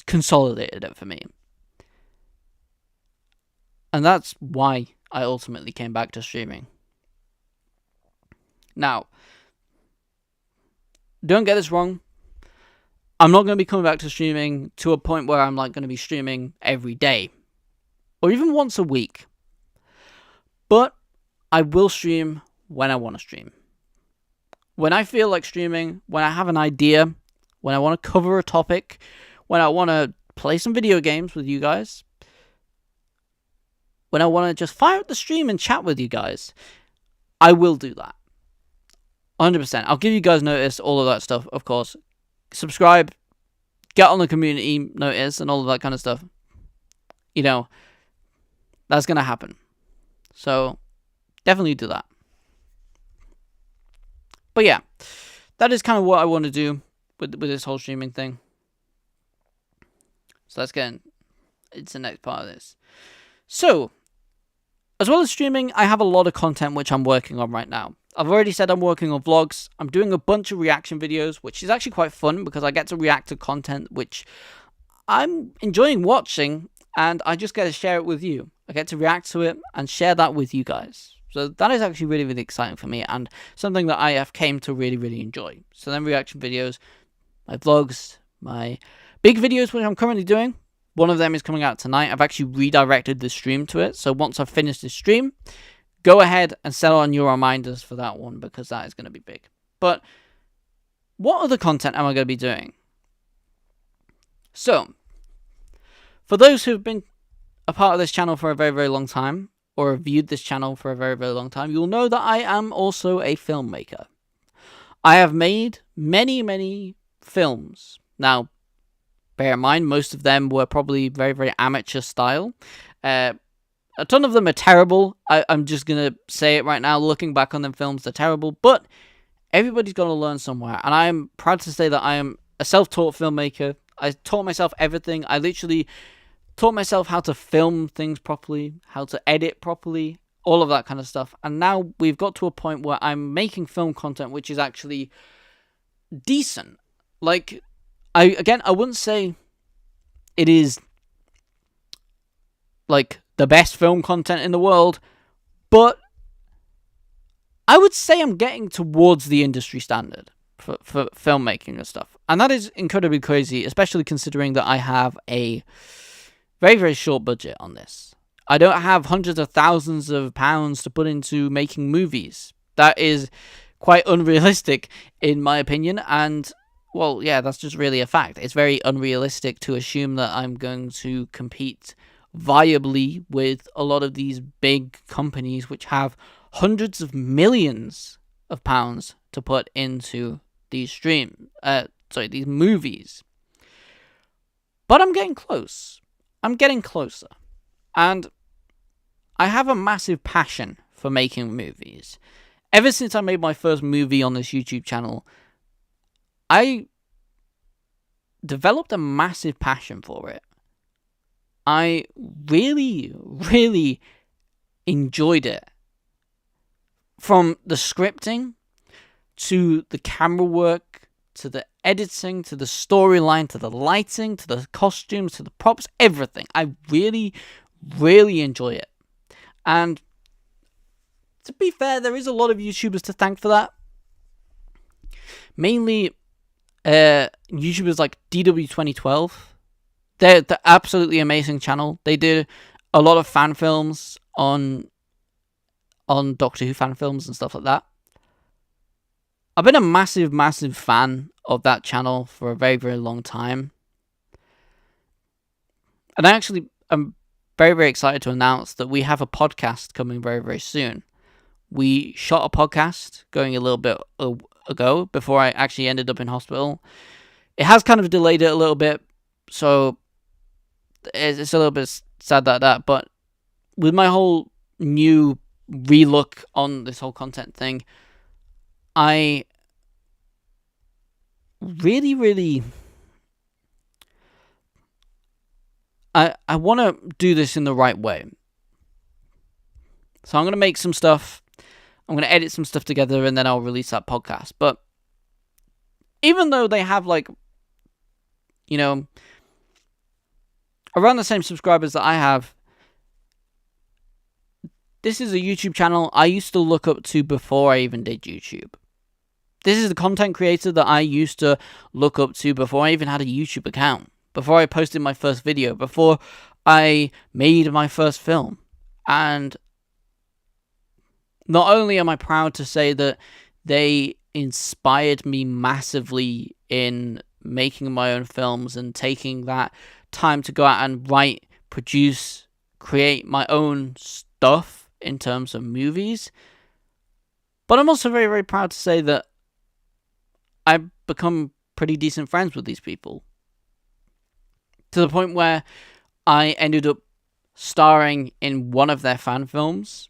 consolidated it for me. And that's why I ultimately came back to streaming. Now, don't get this wrong. I'm not going to be coming back to streaming to a point where I'm like going to be streaming every day. Or even once a week. But I will stream when I want to stream. When I feel like streaming, when I have an idea, when I want to cover a topic, when I want to play some video games with you guys, when I want to just fire up the stream and chat with you guys, I will do that. 100%. I'll give you guys notice, all of that stuff, of course. Subscribe, get on the community notice, and all of that kind of stuff. You know, that's going to happen. So, definitely do that. But yeah, that is kind of what I want to do with this whole streaming thing. So let's get into the next part of this. So, as well as streaming, I have a lot of content which I'm working on right now. I've already said I'm working on vlogs. I'm doing a bunch of reaction videos, which is actually quite fun because I get to react to content which I'm enjoying watching, and I just get to share it with you. I get to react to it and share that with you guys. So that is actually really, really exciting for me, and something that I have came to really, really enjoy. So then reaction videos, my vlogs, my big videos which I'm currently doing. One of them is coming out tonight. I've actually redirected the stream to it. So once I've finished the stream, go ahead and set on your reminders for that one, because that is going to be big. But what other content am I going to be doing? So, for those who've been a part of this channel for a very, very long time, or have viewed this channel for a very, very long time, you'll know that I am also a filmmaker. I have made many, many films. Now, bear in mind, most of them were probably very, very amateur style. A ton of them are terrible. I'm just going to say it right now. Looking back on them films, they're terrible. But everybody's got to learn somewhere. And I'm proud to say that I am a self-taught filmmaker. I taught myself everything. I literally taught myself how to film things properly, how to edit properly, all of that kind of stuff. And now we've got to a point where I'm making film content which is actually decent. Like, I wouldn't say it is like the best film content in the world, but I would say I'm getting towards the industry standard for filmmaking and stuff. And that is incredibly crazy, especially considering that I have a very, very short budget on this. I don't have hundreds of thousands of pounds to put into making movies. That is quite unrealistic, in my opinion, and well, yeah, that's just really a fact. It's very unrealistic to assume that I'm going to compete viably with a lot of these big companies which have hundreds of millions of pounds to put into these these movies. But I'm getting close. I'm getting closer. And I have a massive passion for making movies. Ever since I made my first movie on this YouTube channel, I developed a massive passion for it. I really, really enjoyed it. from the scripting to the camera work to the editing to the storyline to the lighting to the costumes to the props, everything. I really, really enjoy it. And to be fair, there is a lot of YouTubers to thank for that. Mainly YouTubers like DW2012. They're absolutely amazing channel. They did a lot of fan films on Doctor Who fan films and stuff like that. I've been a massive, massive fan of that channel for a very, very long time. And I actually am very, very excited to announce that we have a podcast coming very, very soon. We shot a podcast going a little bit ago before I actually ended up in hospital. It has kind of delayed it a little bit, so it's a little bit sad that, but with my whole new relook on this whole content thing, I really, really I want to do this in the right way. So I'm going to make some stuff, I'm going to edit some stuff together, and then I'll release that podcast. But even though they have, like, you know, around the same subscribers that I have, this is a YouTube channel I used to look up to before I even did YouTube. This is the content creator that I used to look up to before I even had a YouTube account. Before I posted my first video. Before I made my first film. And not only am I proud to say that they inspired me massively in making my own films and taking that time to go out and write, produce, create my own stuff in terms of movies, but I'm also very, very proud to say that I've become pretty decent friends with these people, to the point where I ended up starring in one of their fan films.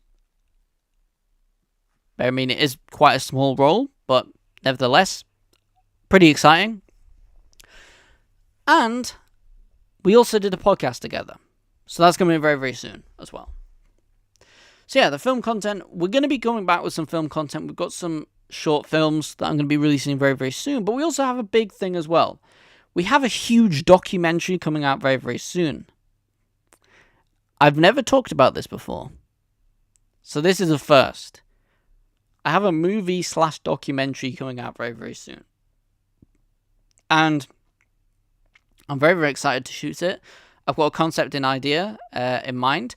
I mean, it is quite a small role, but nevertheless, pretty exciting. And we also did a podcast together. So that's coming very, very soon as well. So yeah, the film content, we're going to be going back with some film content. We've got some short films that I'm going to be releasing very, very soon. But we also have a big thing as well. We have a huge documentary coming out very, very soon. I've never talked about this before. So this is a first. I have a movie/documentary coming out very, very soon. And I'm very, very excited to shoot it. I've got a concept and idea in mind.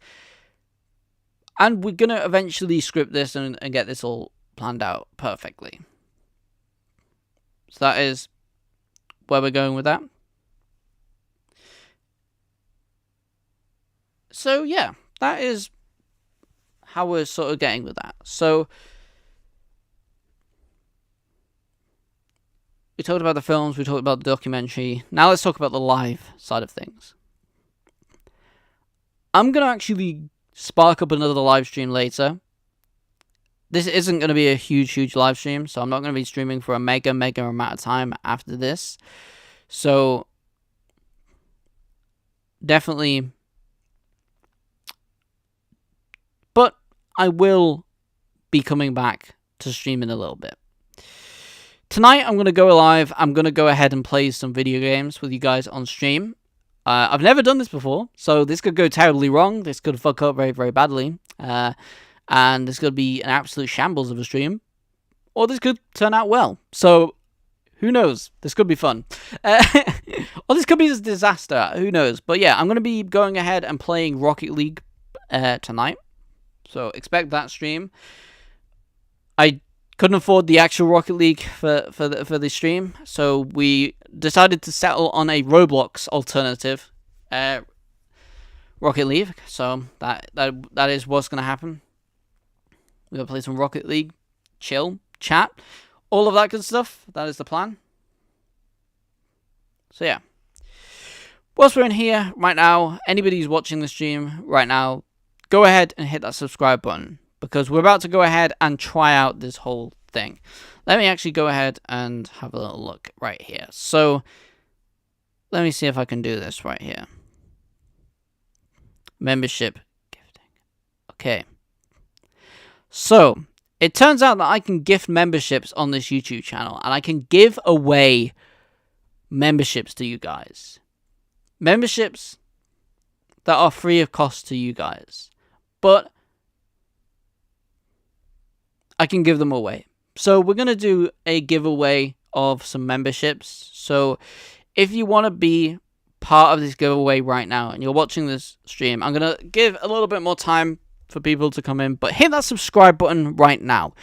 And we're going to eventually script this and get this all planned out perfectly. So that is where we're going with that. So yeah, that is how we're sort of getting with that. So we talked about the films, we talked about the documentary. Now let's talk about the live side of things. I'm going to actually spark up another live stream later. This isn't going to be a huge live stream, so I'm not going to be streaming for a mega amount of time after this. So definitely, but I will be coming back to stream in a little bit. Tonight I'm going to go live. I'm going to go ahead and play some video games with you guys on stream. I've never done this before, so this could go terribly wrong. This could fuck up very, very badly. And this could be an absolute shambles of a stream. Or this could turn out well. So, who knows? This could be fun. Or this could be a disaster. Who knows? But yeah, I'm going to be going ahead and playing Rocket League tonight. So, expect that stream. I couldn't afford the actual Rocket League for the stream, so we decided to settle on a Roblox alternative Rocket League. So that is what's gonna happen. We're gonna play some Rocket League, chill, chat, all of that good stuff. That is the plan. So yeah, whilst we're in here right now, anybody who's watching the stream right now, go ahead and hit that subscribe button, because we're about to go ahead and try out this whole thing. Let me actually go ahead and have a little look right here. So, let me see if I can do this right here. Membership gifting. Okay. So, it turns out that I can gift memberships on this YouTube channel, and I can give away memberships to you guys. Memberships that are free of cost to you guys. But I can give them away. So we're going to do a giveaway of some memberships. So if you want to be part of this giveaway right now and you're watching this stream, I'm going to give a little bit more time for people to come in, but hit that subscribe button right now.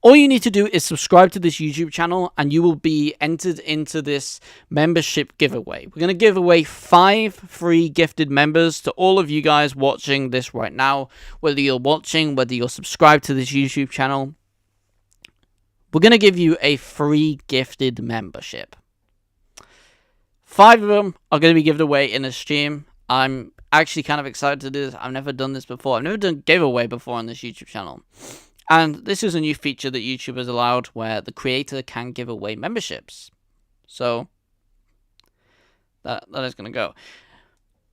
All you need to do is subscribe to this YouTube channel and you will be entered into this membership giveaway. We're going to give away 5 free gifted members to all of you guys watching this right now, whether you're watching, whether you're subscribed to this YouTube channel. We're going to give you a free gifted membership. 5 of them are going to be given away in a stream. I'm actually kind of excited to do this. I've never done this before. I've never done giveaway before on this YouTube channel. And this is a new feature that YouTube has allowed where the creator can give away memberships. So that is going to go.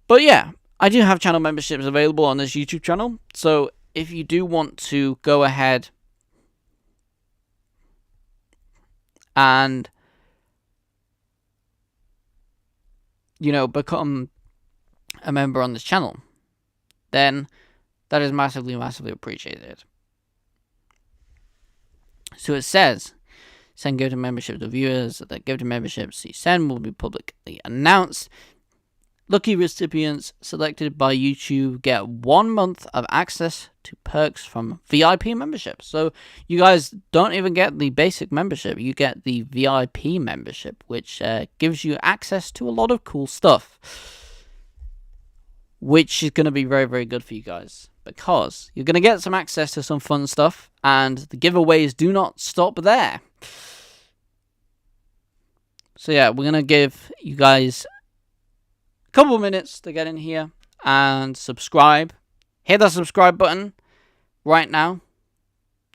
But yeah, I do have channel memberships available on this YouTube channel. So if you do want to go ahead and, you know, become a member on this channel, then that is massively, massively appreciated. So it says, send gift membership to viewers. The gift memberships you send will be publicly announced. Lucky recipients selected by YouTube get 1 month of access to perks from VIP membership. So you guys don't even get the basic membership. You get the VIP membership, which gives you access to a lot of cool stuff, which is going to be very, very good for you guys, because you're going to get some access to some fun stuff, and the giveaways do not stop there. So yeah, we're going to give you guys a couple of minutes to get in here and subscribe. Hit that subscribe button right now.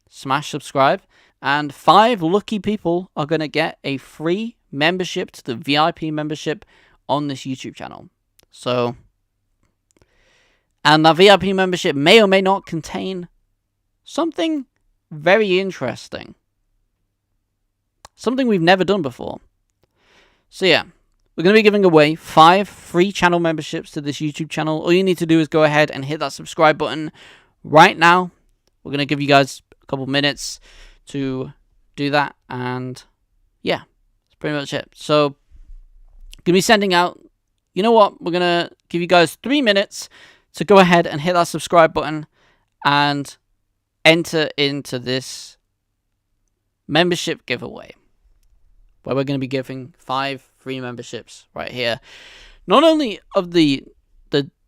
Smash subscribe. And 5 lucky people are going to get a free membership to the VIP membership on this YouTube channel. So, and that VIP membership may or may not contain something very interesting. Something we've never done before. So yeah, we're going to be giving away 5 free channel memberships to this YouTube channel. All you need to do is go ahead and hit that subscribe button right now. We're going to give you guys a couple minutes to do that. And yeah, that's pretty much it. So, going to be sending out, you know what? We're going to give you guys 3 minutes to go ahead and hit that subscribe button and enter into this membership giveaway, where we're going to be giving 5 free memberships right here. Not only of the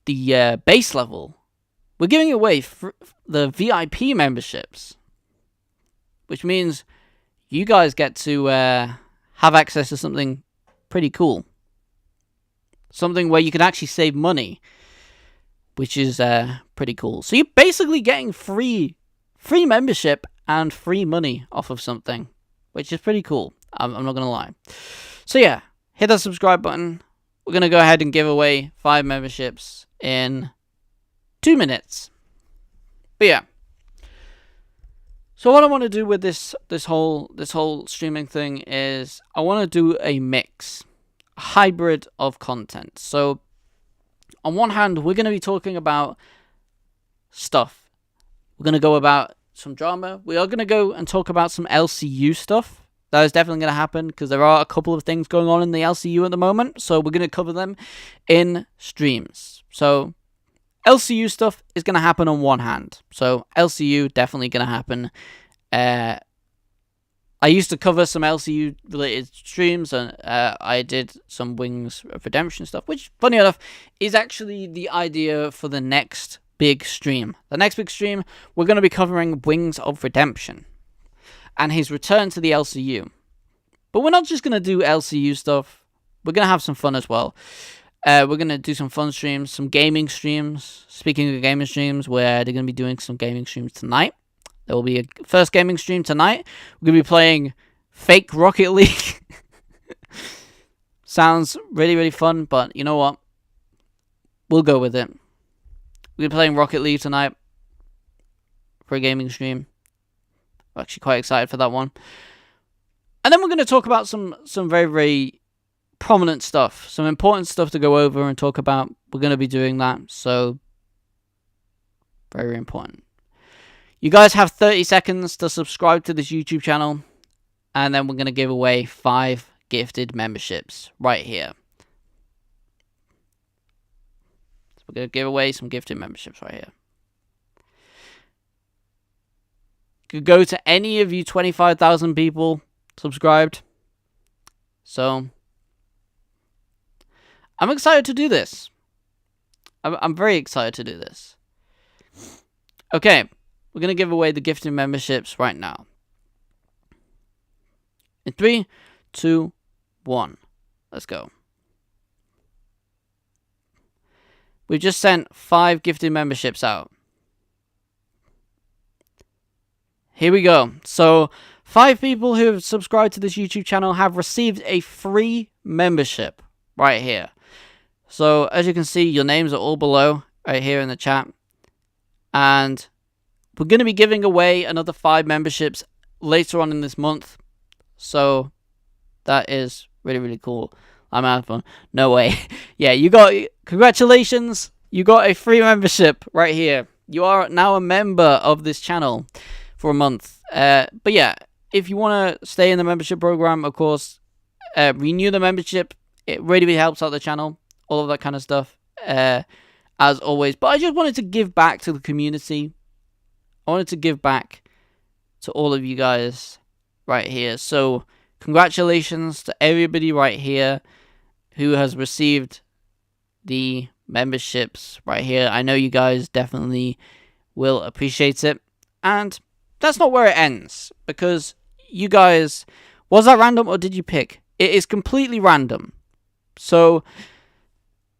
base level, we're giving away the VIP memberships, which means you guys get to have access to something pretty cool. Something where you can actually save money, which is pretty cool. So you're basically getting free membership and free money off of something, which is pretty cool. I'm not going to lie. So yeah, hit that subscribe button. We're going to go ahead and give away 5 memberships in 2 minutes. But yeah. So what I want to do with this whole streaming thing is I want to do a mix, a hybrid of content. So on one hand, we're going to be talking about stuff. We're going to go about some drama. We are going to go and talk about some LCU stuff. That is definitely going to happen because there are a couple of things going on in the LCU at the moment. So we're going to cover them in streams. So LCU stuff is going to happen on one hand. So LCU definitely going to happen. I used to cover some LCU related streams, and I did some Wings of Redemption stuff, which, funny enough, is actually the idea for the next big stream. The next big stream, we're going to be covering Wings of Redemption and his return to the LCU. But we're not just going to do LCU stuff. We're going to have some fun as well. We're going to do some fun streams, some gaming streams. Speaking of gaming streams, they're going to be doing some gaming streams tonight. There will be a first gaming stream tonight. We're going to be playing fake Rocket League. Sounds really, really fun, but you know what? We'll go with it. We're playing Rocket League tonight for a gaming stream. I'm actually quite excited for that one. And then we're going to talk about some very, very prominent stuff, some important stuff to go over and talk about. We're going to be doing that, so very, very important. You guys have 30 seconds to subscribe to this YouTube channel, and then we're going to give away 5 gifted memberships right here. So we're going to give away some gifted memberships right here. You could go to any of you 25,000 people subscribed. So I'm excited to do this. I'm very excited to do this. Okay, we're going to give away the gifted memberships right now. In 3, 2, 1. Let's go. We've just sent 5 gifted memberships out. Here we go. So 5 people who have subscribed to this YouTube channel have received a free membership right here. So as you can see, your names are all below right here in the chat. And we're going to be giving away another 5 memberships later on in this month. So that is really, really cool. I'm out of fun. No way. Yeah, congratulations. You got a free membership right here. You are now a member of this channel for a month. But yeah, if you want to stay in the membership program, of course, renew the membership. It really, really helps out the channel. All of that kind of stuff. As always. But I just wanted to give back to the community. I wanted to give back to all of you guys right here. So congratulations to everybody right here who has received the memberships right here. I know you guys definitely will appreciate it. And that's not where it ends, because you guys, was that random or did you pick? It is completely random. So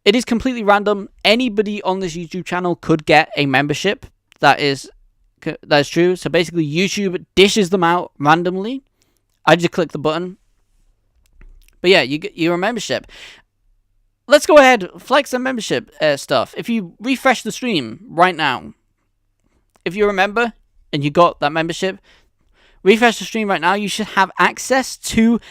it is completely random. Anybody on this YouTube channel could get a membership. That is true. So basically YouTube dishes them out randomly. I just click the button. But yeah, you get your membership. Let's go ahead, flex the membership stuff. If you refresh the stream right now, if you remember and you got that membership, refresh the stream right now. You should have access to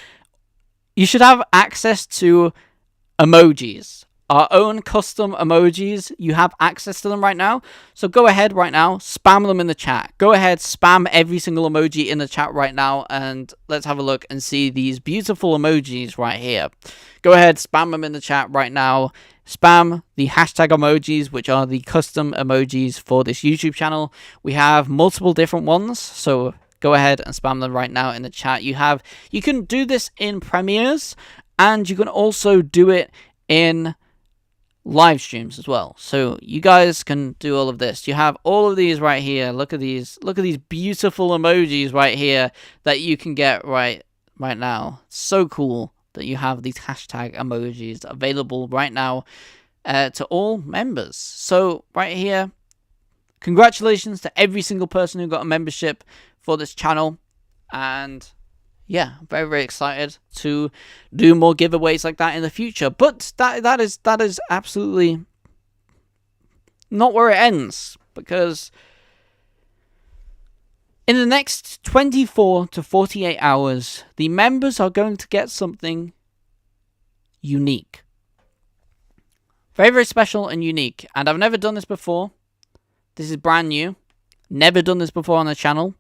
emojis. Our own custom emojis. You have access to them right now. So go ahead right now, spam them in the chat. Go ahead, spam every single emoji in the chat right now, and let's have a look and see these beautiful emojis right here. Go ahead, spam them in the chat right now. Spam the hashtag emojis, which are the custom emojis for this YouTube channel. We have multiple different ones, so go ahead and spam them right now in the chat. You can do this in Premieres, and you can also do it in live streams as well. So you guys can do all of this. You have all of these right here. Look at these beautiful emojis right here that you can get right now. So cool that you have these hashtag emojis available right now to all members. So right here, congratulations to every single person who got a membership for this channel. And yeah, very, very excited to do more giveaways like that in the future. But that is absolutely not where it ends, because in the next 24 to 48 hours, the members are going to get something unique. Very, very special and unique. And I've never done this before. This is brand new. Never done this before on the channel.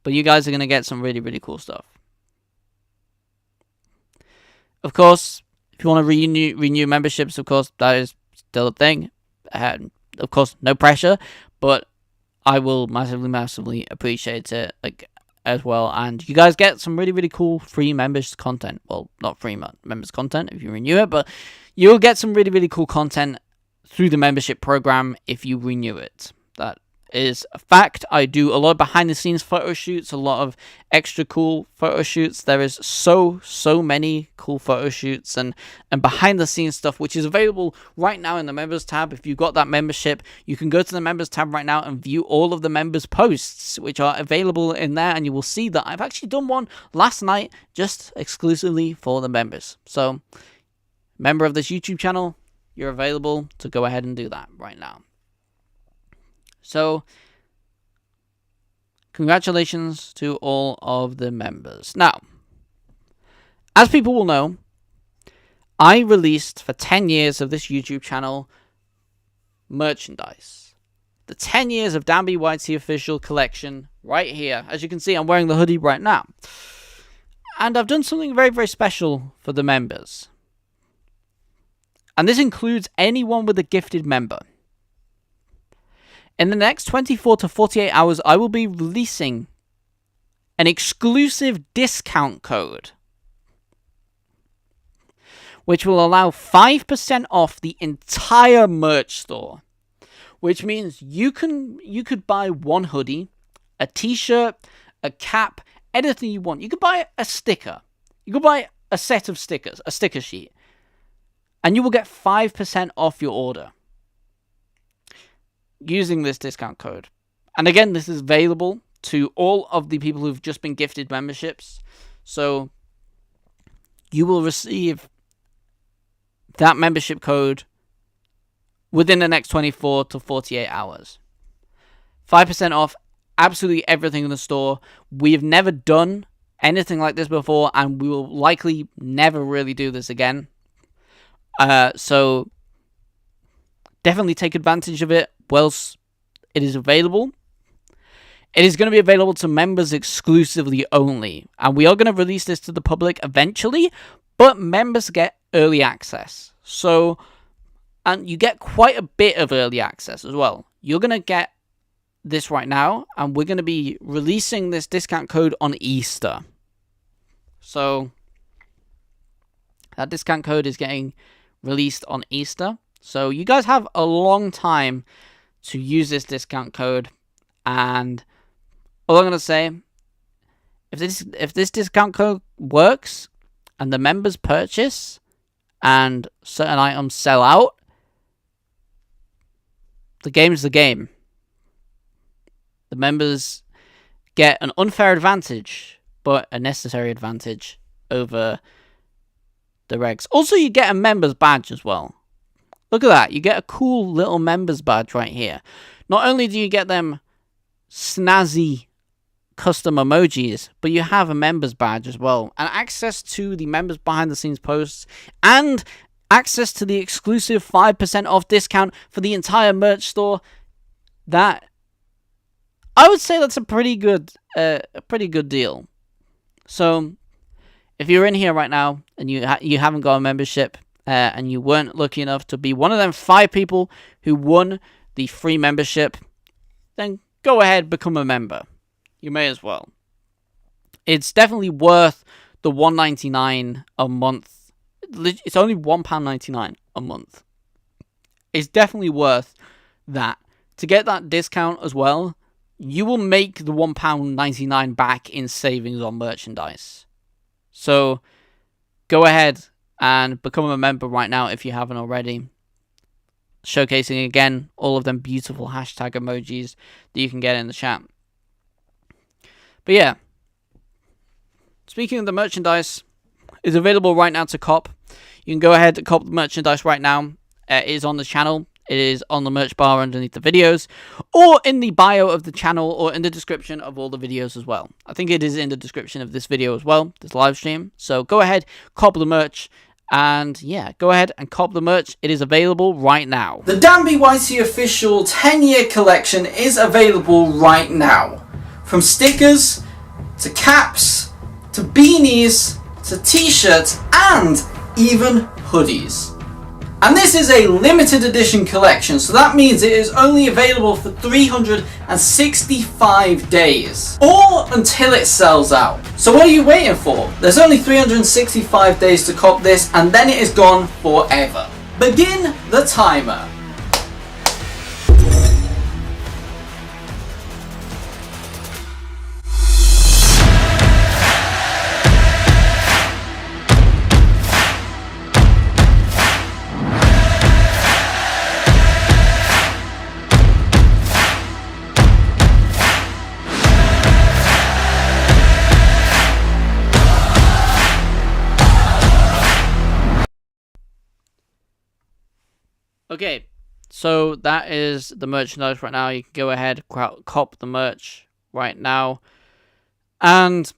But you guys are going to get some really, really cool stuff. Of course, if you want to renew memberships, of course, that is still a thing. Of course, no pressure. But I will massively, massively appreciate it as well. And you guys get some really, really cool free members content. Well, not free members content if you renew it. But you'll get some really, really cool content through the membership program if you renew it. That is a fact. I do a lot of behind the scenes photo shoots, a lot of extra cool photo shoots. There is so many cool photo shoots and behind the scenes stuff, which is available right now in the members tab. If you've got that membership, you can go to the members tab right now and view all of the members posts, which are available in there. And you will see that I've actually done one last night just exclusively for the members. So member of this YouTube channel, you're available to go ahead and do that right now. So, Congratulations to all of the members. Now, as people will know, I released for 10 years of this YouTube channel merchandise. The 10 years of Dan B. YT official collection right here. As you can see, I'm wearing the hoodie right now. And I've done something very, very special for the members. And this includes anyone with a gifted member. In the next 24 to 48 hours, I will be releasing an exclusive discount code, which will allow 5% off the entire merch store. Which means you could buy one hoodie, a t-shirt, a cap, anything you want. You could buy a sticker. You could buy a set of stickers, a sticker sheet. And you will get 5% off your order using this discount code. And again, this is available to all of the people who've just been gifted memberships. So you will receive that membership code within the next 24 to 48 hours. 5% off absolutely everything in the store. We've never done anything like this before, and we will likely never really do this again. So definitely take advantage of it whilst it is available. It is going to be available to members exclusively only, and we are going to release this to the public eventually, but members get early access. So, and you get quite a bit of early access as well. You're going to get this right now, and we're going to be releasing this discount code on Easter. So, that discount code is getting released on Easter. So, you guys have a long time to use this discount code. And all I'm going to say, if this discount code works and the members purchase and certain items sell out, the game's the game. The members get an unfair advantage, but a necessary advantage over the regs. Also, you get a members badge as well. Look at that. You get a cool little members badge right here. Not only do you get them snazzy custom emojis, but you have a members badge as well. And access to the members behind the scenes posts and access to the exclusive 5% off discount for the entire merch store. That, I would say that's a pretty good deal. So, if you're in here right now and you haven't got a membership and you weren't lucky enough to be one of them 5 people who won the free membership, then go ahead, become a member. You may as well. It's definitely worth the $1.99 a month. It's only £1.99 a month. It's definitely worth that. To get that discount as well, you will make the £1.99 back in savings on merchandise. So, go ahead and become a member right now if you haven't already. Showcasing again all of them beautiful hashtag emojis that you can get in the chat. But yeah, speaking of the merchandise, it's available right now to cop. You can go ahead and cop the merchandise right now. It is on the channel. It is on the merch bar underneath the videos, or in the bio of the channel, or in the description of all the videos as well. I think it is in the description of this video as well, this live stream. So go ahead, cop the merch. And yeah, go ahead and cop the merch. It is available right now. The Dan B. YT official 10-year collection is available right now. From stickers, to caps, to beanies, to t-shirts, and even hoodies. And this is a limited edition collection, so that means it is only available for 365 days. Or until it sells out. So what are you waiting for? There's only 365 days to cop this, and then it is gone forever. Begin the timer. Okay, so that is the merchandise right now. You can go ahead, cop the merch right now. And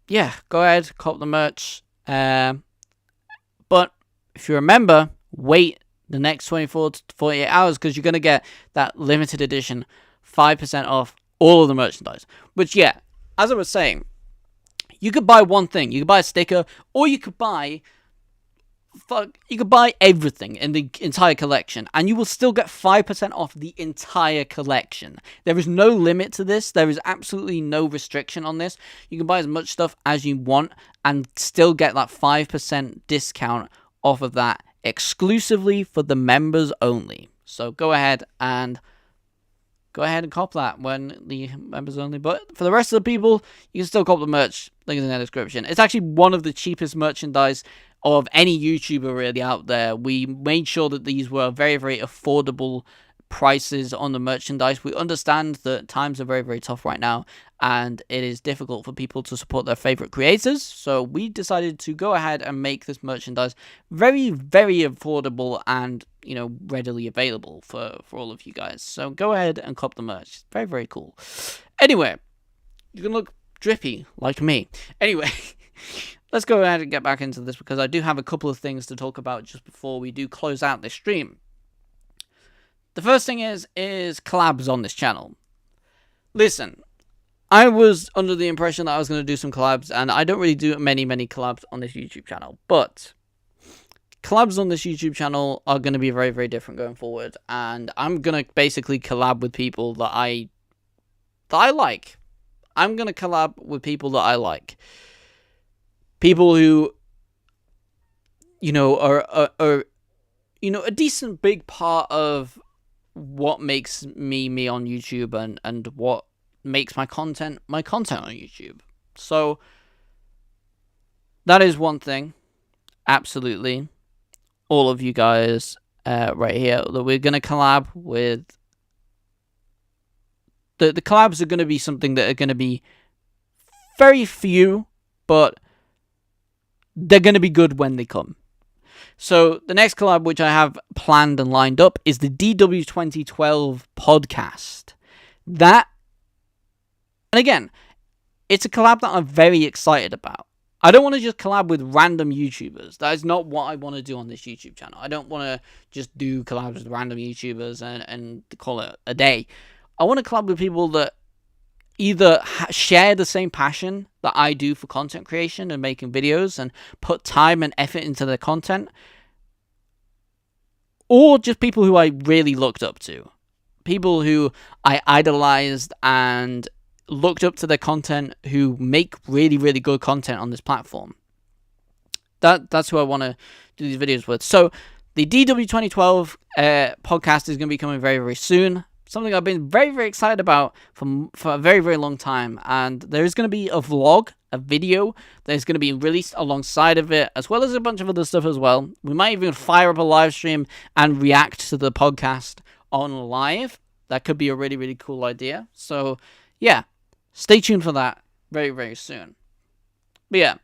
yeah, go ahead, cop the merch. But if you remember, wait the next 24 to 48 hours because you're going to get that limited edition 5% off all of the merchandise. Which, yeah, as I was saying, you could buy one thing. You could buy a sticker, or you could buy everything in the entire collection, and you will still get 5% off the entire collection. There is no limit to this. There is absolutely no restriction on this. You can buy as much stuff as you want and still get that 5% discount off of that exclusively for the members only. So go ahead and cop that when the members only. But for the rest of the people, you can still cop the merch. Link is in the description. It's actually one of the cheapest merchandise of any YouTuber really out there. We made sure that these were very, very affordable prices on the merchandise. We understand that times are very, very tough right now, and it is difficult for people to support their favorite creators. So we decided to go ahead and make this merchandise very, very affordable and, you know, readily available for all of you guys. So go ahead and cop the merch. It's very, very cool. Anyway, you can look drippy like me. Anyway, let's go ahead and get back into this because I do have a couple of things to talk about just before we do close out this stream. The first thing is collabs on this channel. Listen, I was under the impression that I was going to do some collabs, and I don't really do many collabs on this YouTube channel, but collabs on this YouTube channel are going to be very, very different going forward, and I'm going to basically collab with people that I like. I'm going to collab with people that I like. People who, you know, are you know, a decent big part of what makes me on YouTube and what makes my content on YouTube. So that is one thing, absolutely. All of you guys right here that we're gonna collab with. The collabs are gonna be something that are gonna be very few, but they're gonna be good when they come. So the next collab which I have planned and lined up is the DW 2012 podcast. That, and again, it's a collab that I'm very excited about. I don't want to just collab with random YouTubers. That is not what I want to do on this YouTube channel. I don't want to just do collabs with random YouTubers and call it a day. I want to collab with people that either share the same passion that I do for content creation and making videos and put time and effort into their content, or just people who I really looked up to. People who I idolized and looked up to their content, who make really, really good content on this platform. That's who I want to do these videos with. So the DW 2012 podcast is going to be coming very, very soon. Something I've been very, very excited about for a very, very long time. And there's going to be a vlog, a video that is going to be released alongside of it, as well as a bunch of other stuff as well. We might even fire up a live stream and react to the podcast on live. That could be a really, really cool idea. So, yeah, stay tuned for that very, very soon. But yeah,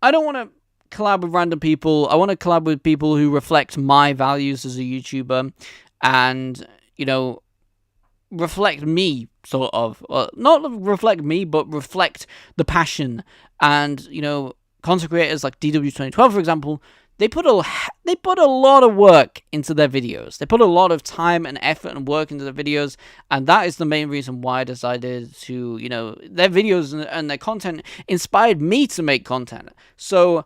I don't want to collab with random people. I want to collab with people who reflect my values as a YouTuber and, you know, reflect me, sort of. Not reflect me, but reflect the passion. And, you know, content creators like DW 2012, for example, they put a lot of work into their videos. They put a lot of time and effort and work into the videos, and that is the main reason why I decided to, you know, their videos and their content inspired me to make content. So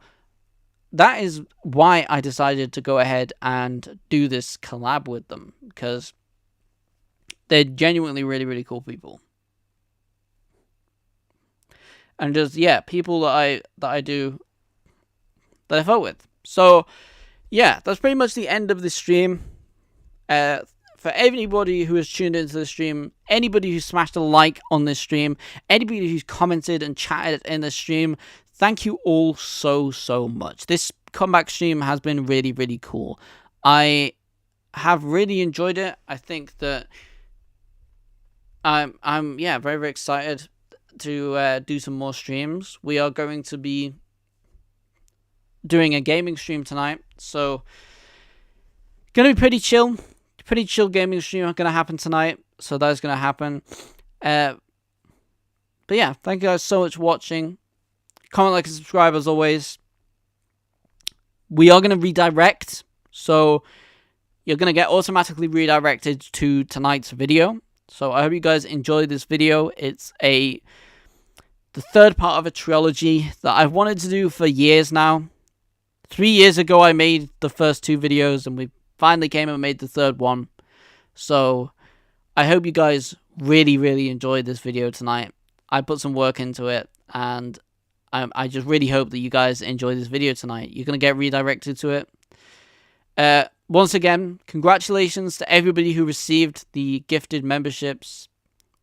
that is why I decided to go ahead and do this collab with them, because they're genuinely really, really cool people. And just, yeah, people that I vote with. So, yeah, that's pretty much the end of this stream. For anybody who has tuned into the stream, anybody who smashed a like on this stream, anybody who's commented and chatted in the stream, thank you all so, so much. This comeback stream has been really, really cool. I have really enjoyed it. I think that I'm very, very excited to do some more streams. We are going to be doing a gaming stream tonight, so gonna be pretty chill gaming stream going to happen tonight. So that is going to happen. But yeah, thank you guys so much for watching. Comment, like, and subscribe as always. We are going to redirect, so you're going to get automatically redirected to tonight's video. So I hope you guys enjoyed this video. It's the third part of a trilogy that I've wanted to do for years now. 3 years ago I made the first 2 videos, and we finally came and made the third one. So I hope you guys really enjoyed this video tonight. I put some work into it, and I just really hope that you guys enjoy this video tonight. You're going to get redirected to it. Once again, congratulations to everybody who received the gifted memberships.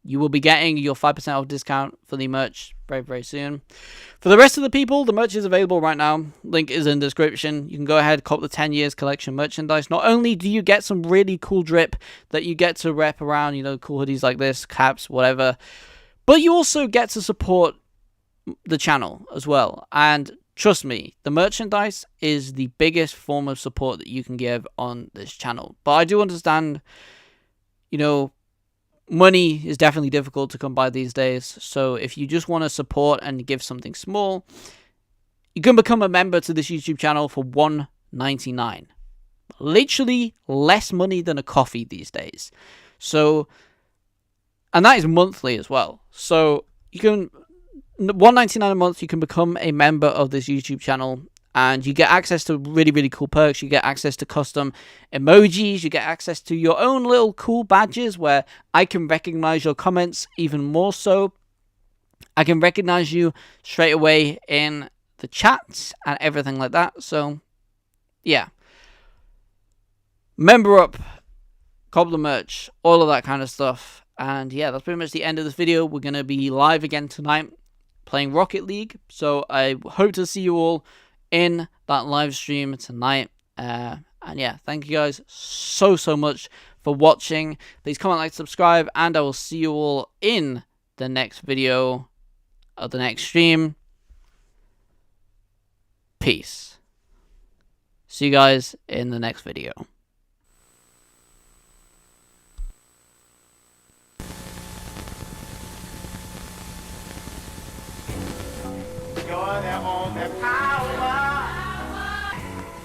You will be getting your 5% off discount for the merch very soon. For the rest of the people, the merch is available right now. Link is in the description. You can go ahead, cop the 10 years collection merchandise. Not only do you get some really cool drip that you get to rep around, you know, cool hoodies like this, caps, whatever, but you also get to support the channel as well. And trust me, the merchandise is the biggest form of support that you can give on this channel. But I do understand, you know, money is definitely difficult to come by these days. So if you just want to support and give something small, you can become a member to this YouTube channel for $1.99. Literally less money than a coffee these days. So, and that is monthly as well. So you can, $1.99 a month, you can become a member of this YouTube channel, and you get access to really cool perks. You get access to custom emojis. You get access to your own little cool badges where I can recognize your comments even more so. I can recognize you straight away in the chats and everything like that. So, yeah. Member up, cop the merch, all of that kind of stuff. And yeah, that's pretty much the end of this video. We're going to be live again tonight playing Rocket League. So I hope to see you all in that live stream tonight. And yeah, thank you guys so much for watching. Please comment, like, subscribe, and I will see you all in the next video of the next stream. Peace. See you guys in the next video. You're the only power.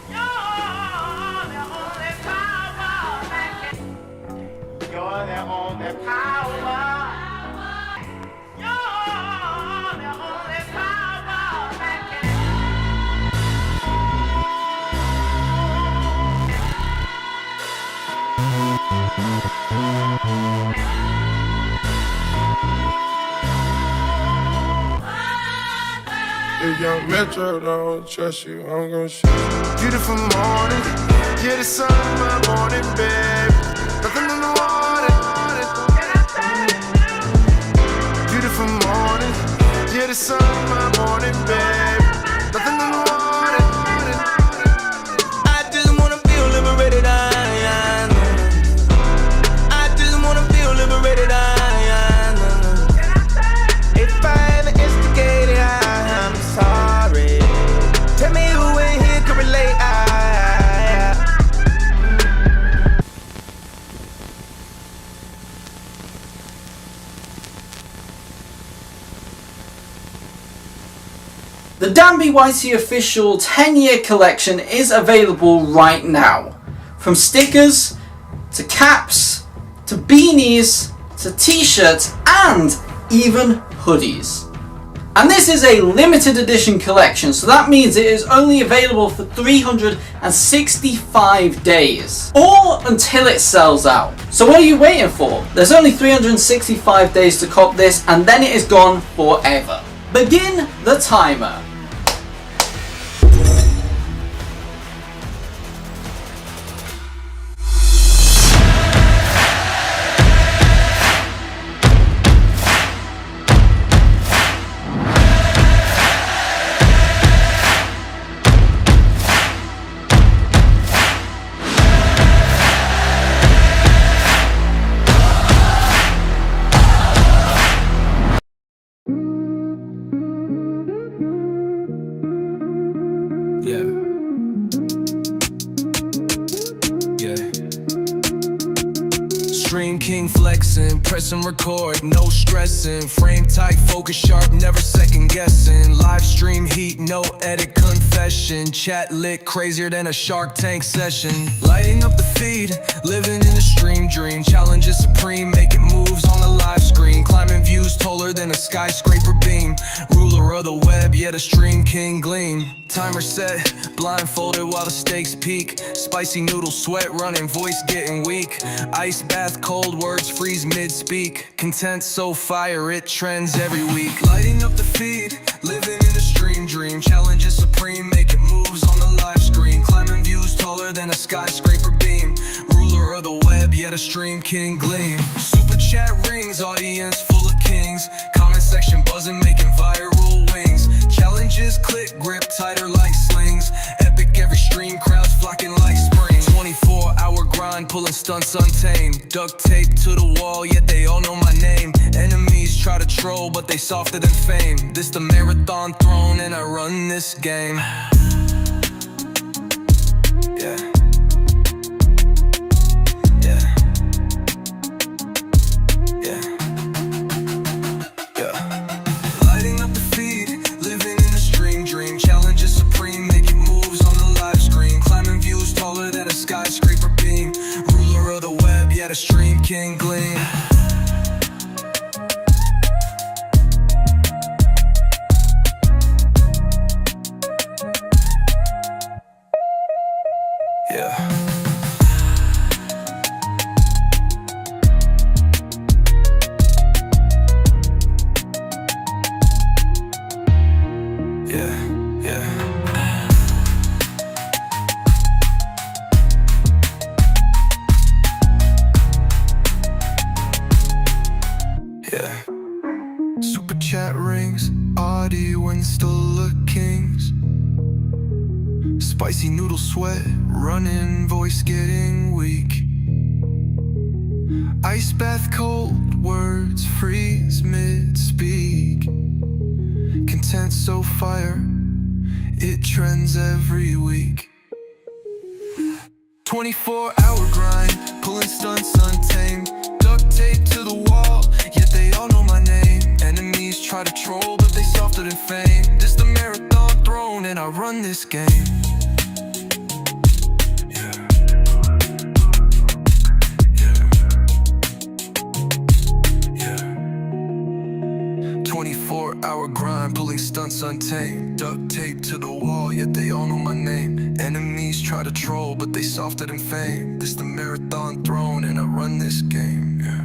You're the only power that can. You're the only power. You're the only power that can. If young Metro don't trust you, I'm gonna shoot you. Beautiful morning, you're the sun of my morning, babe. Nothing in the water. Beautiful morning, you're the sun of my morning, babe. Nothing in the water. I just wanna feel liberated, I just wanna feel liberated, If I ever instigated, I'm sorry. Tell me who in here can relate. The Danby YT official 10-year collection is available right now. From stickers, to caps, to beanies, to t-shirts, and even hoodies. And this is a limited edition collection, so that means it is only available for 365 days. Or until it sells out. So what are you waiting for? There's only 365 days to cop this, and then it is gone forever. Begin the timer. king flexing, pressing record, no stressing. Frame tight, focus sharp, never second guessing. Live stream heat, no edit confession. Chat lit, crazier than a Shark Tank session. Lighting up the feed, living in a stream dream. Challenges supreme, making moves on the live screen. Climbing views taller than a skyscraper beam. Ruler of the web, yet a stream king gleam. Timer set, blindfolded while the stakes peak. Spicy noodle sweat running, voice getting weak. Ice bath, cold words freeze mid-speak. Content so fire, it trends every week. Lighting up the feed, living in a stream dream. Challenges supreme, making moves on the live screen. Climbing views taller than a skyscraper beam. Ruler of the web, yet a stream king gleam. Super chat rings, audience full of kings. Comment section buzzing, making viral wings. Challenges click, grip tighter like slings. Epic every stream, crowds flocking like spring. 24-hour grind, pulling stunts untamed. Duct tape to the wall, yet they all know my name. Enemies try to troll, but they softer than fame. This the marathon throne, and I run this game. Yeah. Yeah. Yeah. Yeah. Lighting up the feed, living in a stream dream. Challenges supreme, making moves on the live screen. Climbing views taller than a skyscraper beam. Ruler of the web, yet a stream king gleam. Yeah. Yeah, yeah. Yeah. Super chat rings, audio and still a kings. Spicy noodle sweat, running, voice getting weak. Ice bath, cold words freeze mid-speak. Content so fire, it trends every week. 24-hour grind, pulling stunts untamed. Duct tape to the wall, yet they all know my name. Enemies try to troll, but they softer than fame. This the marathon throne, and I run this game. Yeah. Yeah. Yeah. 24-hour grind, pulling stunts untamed. Duct tape to the wall, yet they all know my name. Enemies try to troll, but they softer than fame. This the marathon throne, and I run this game. Yeah.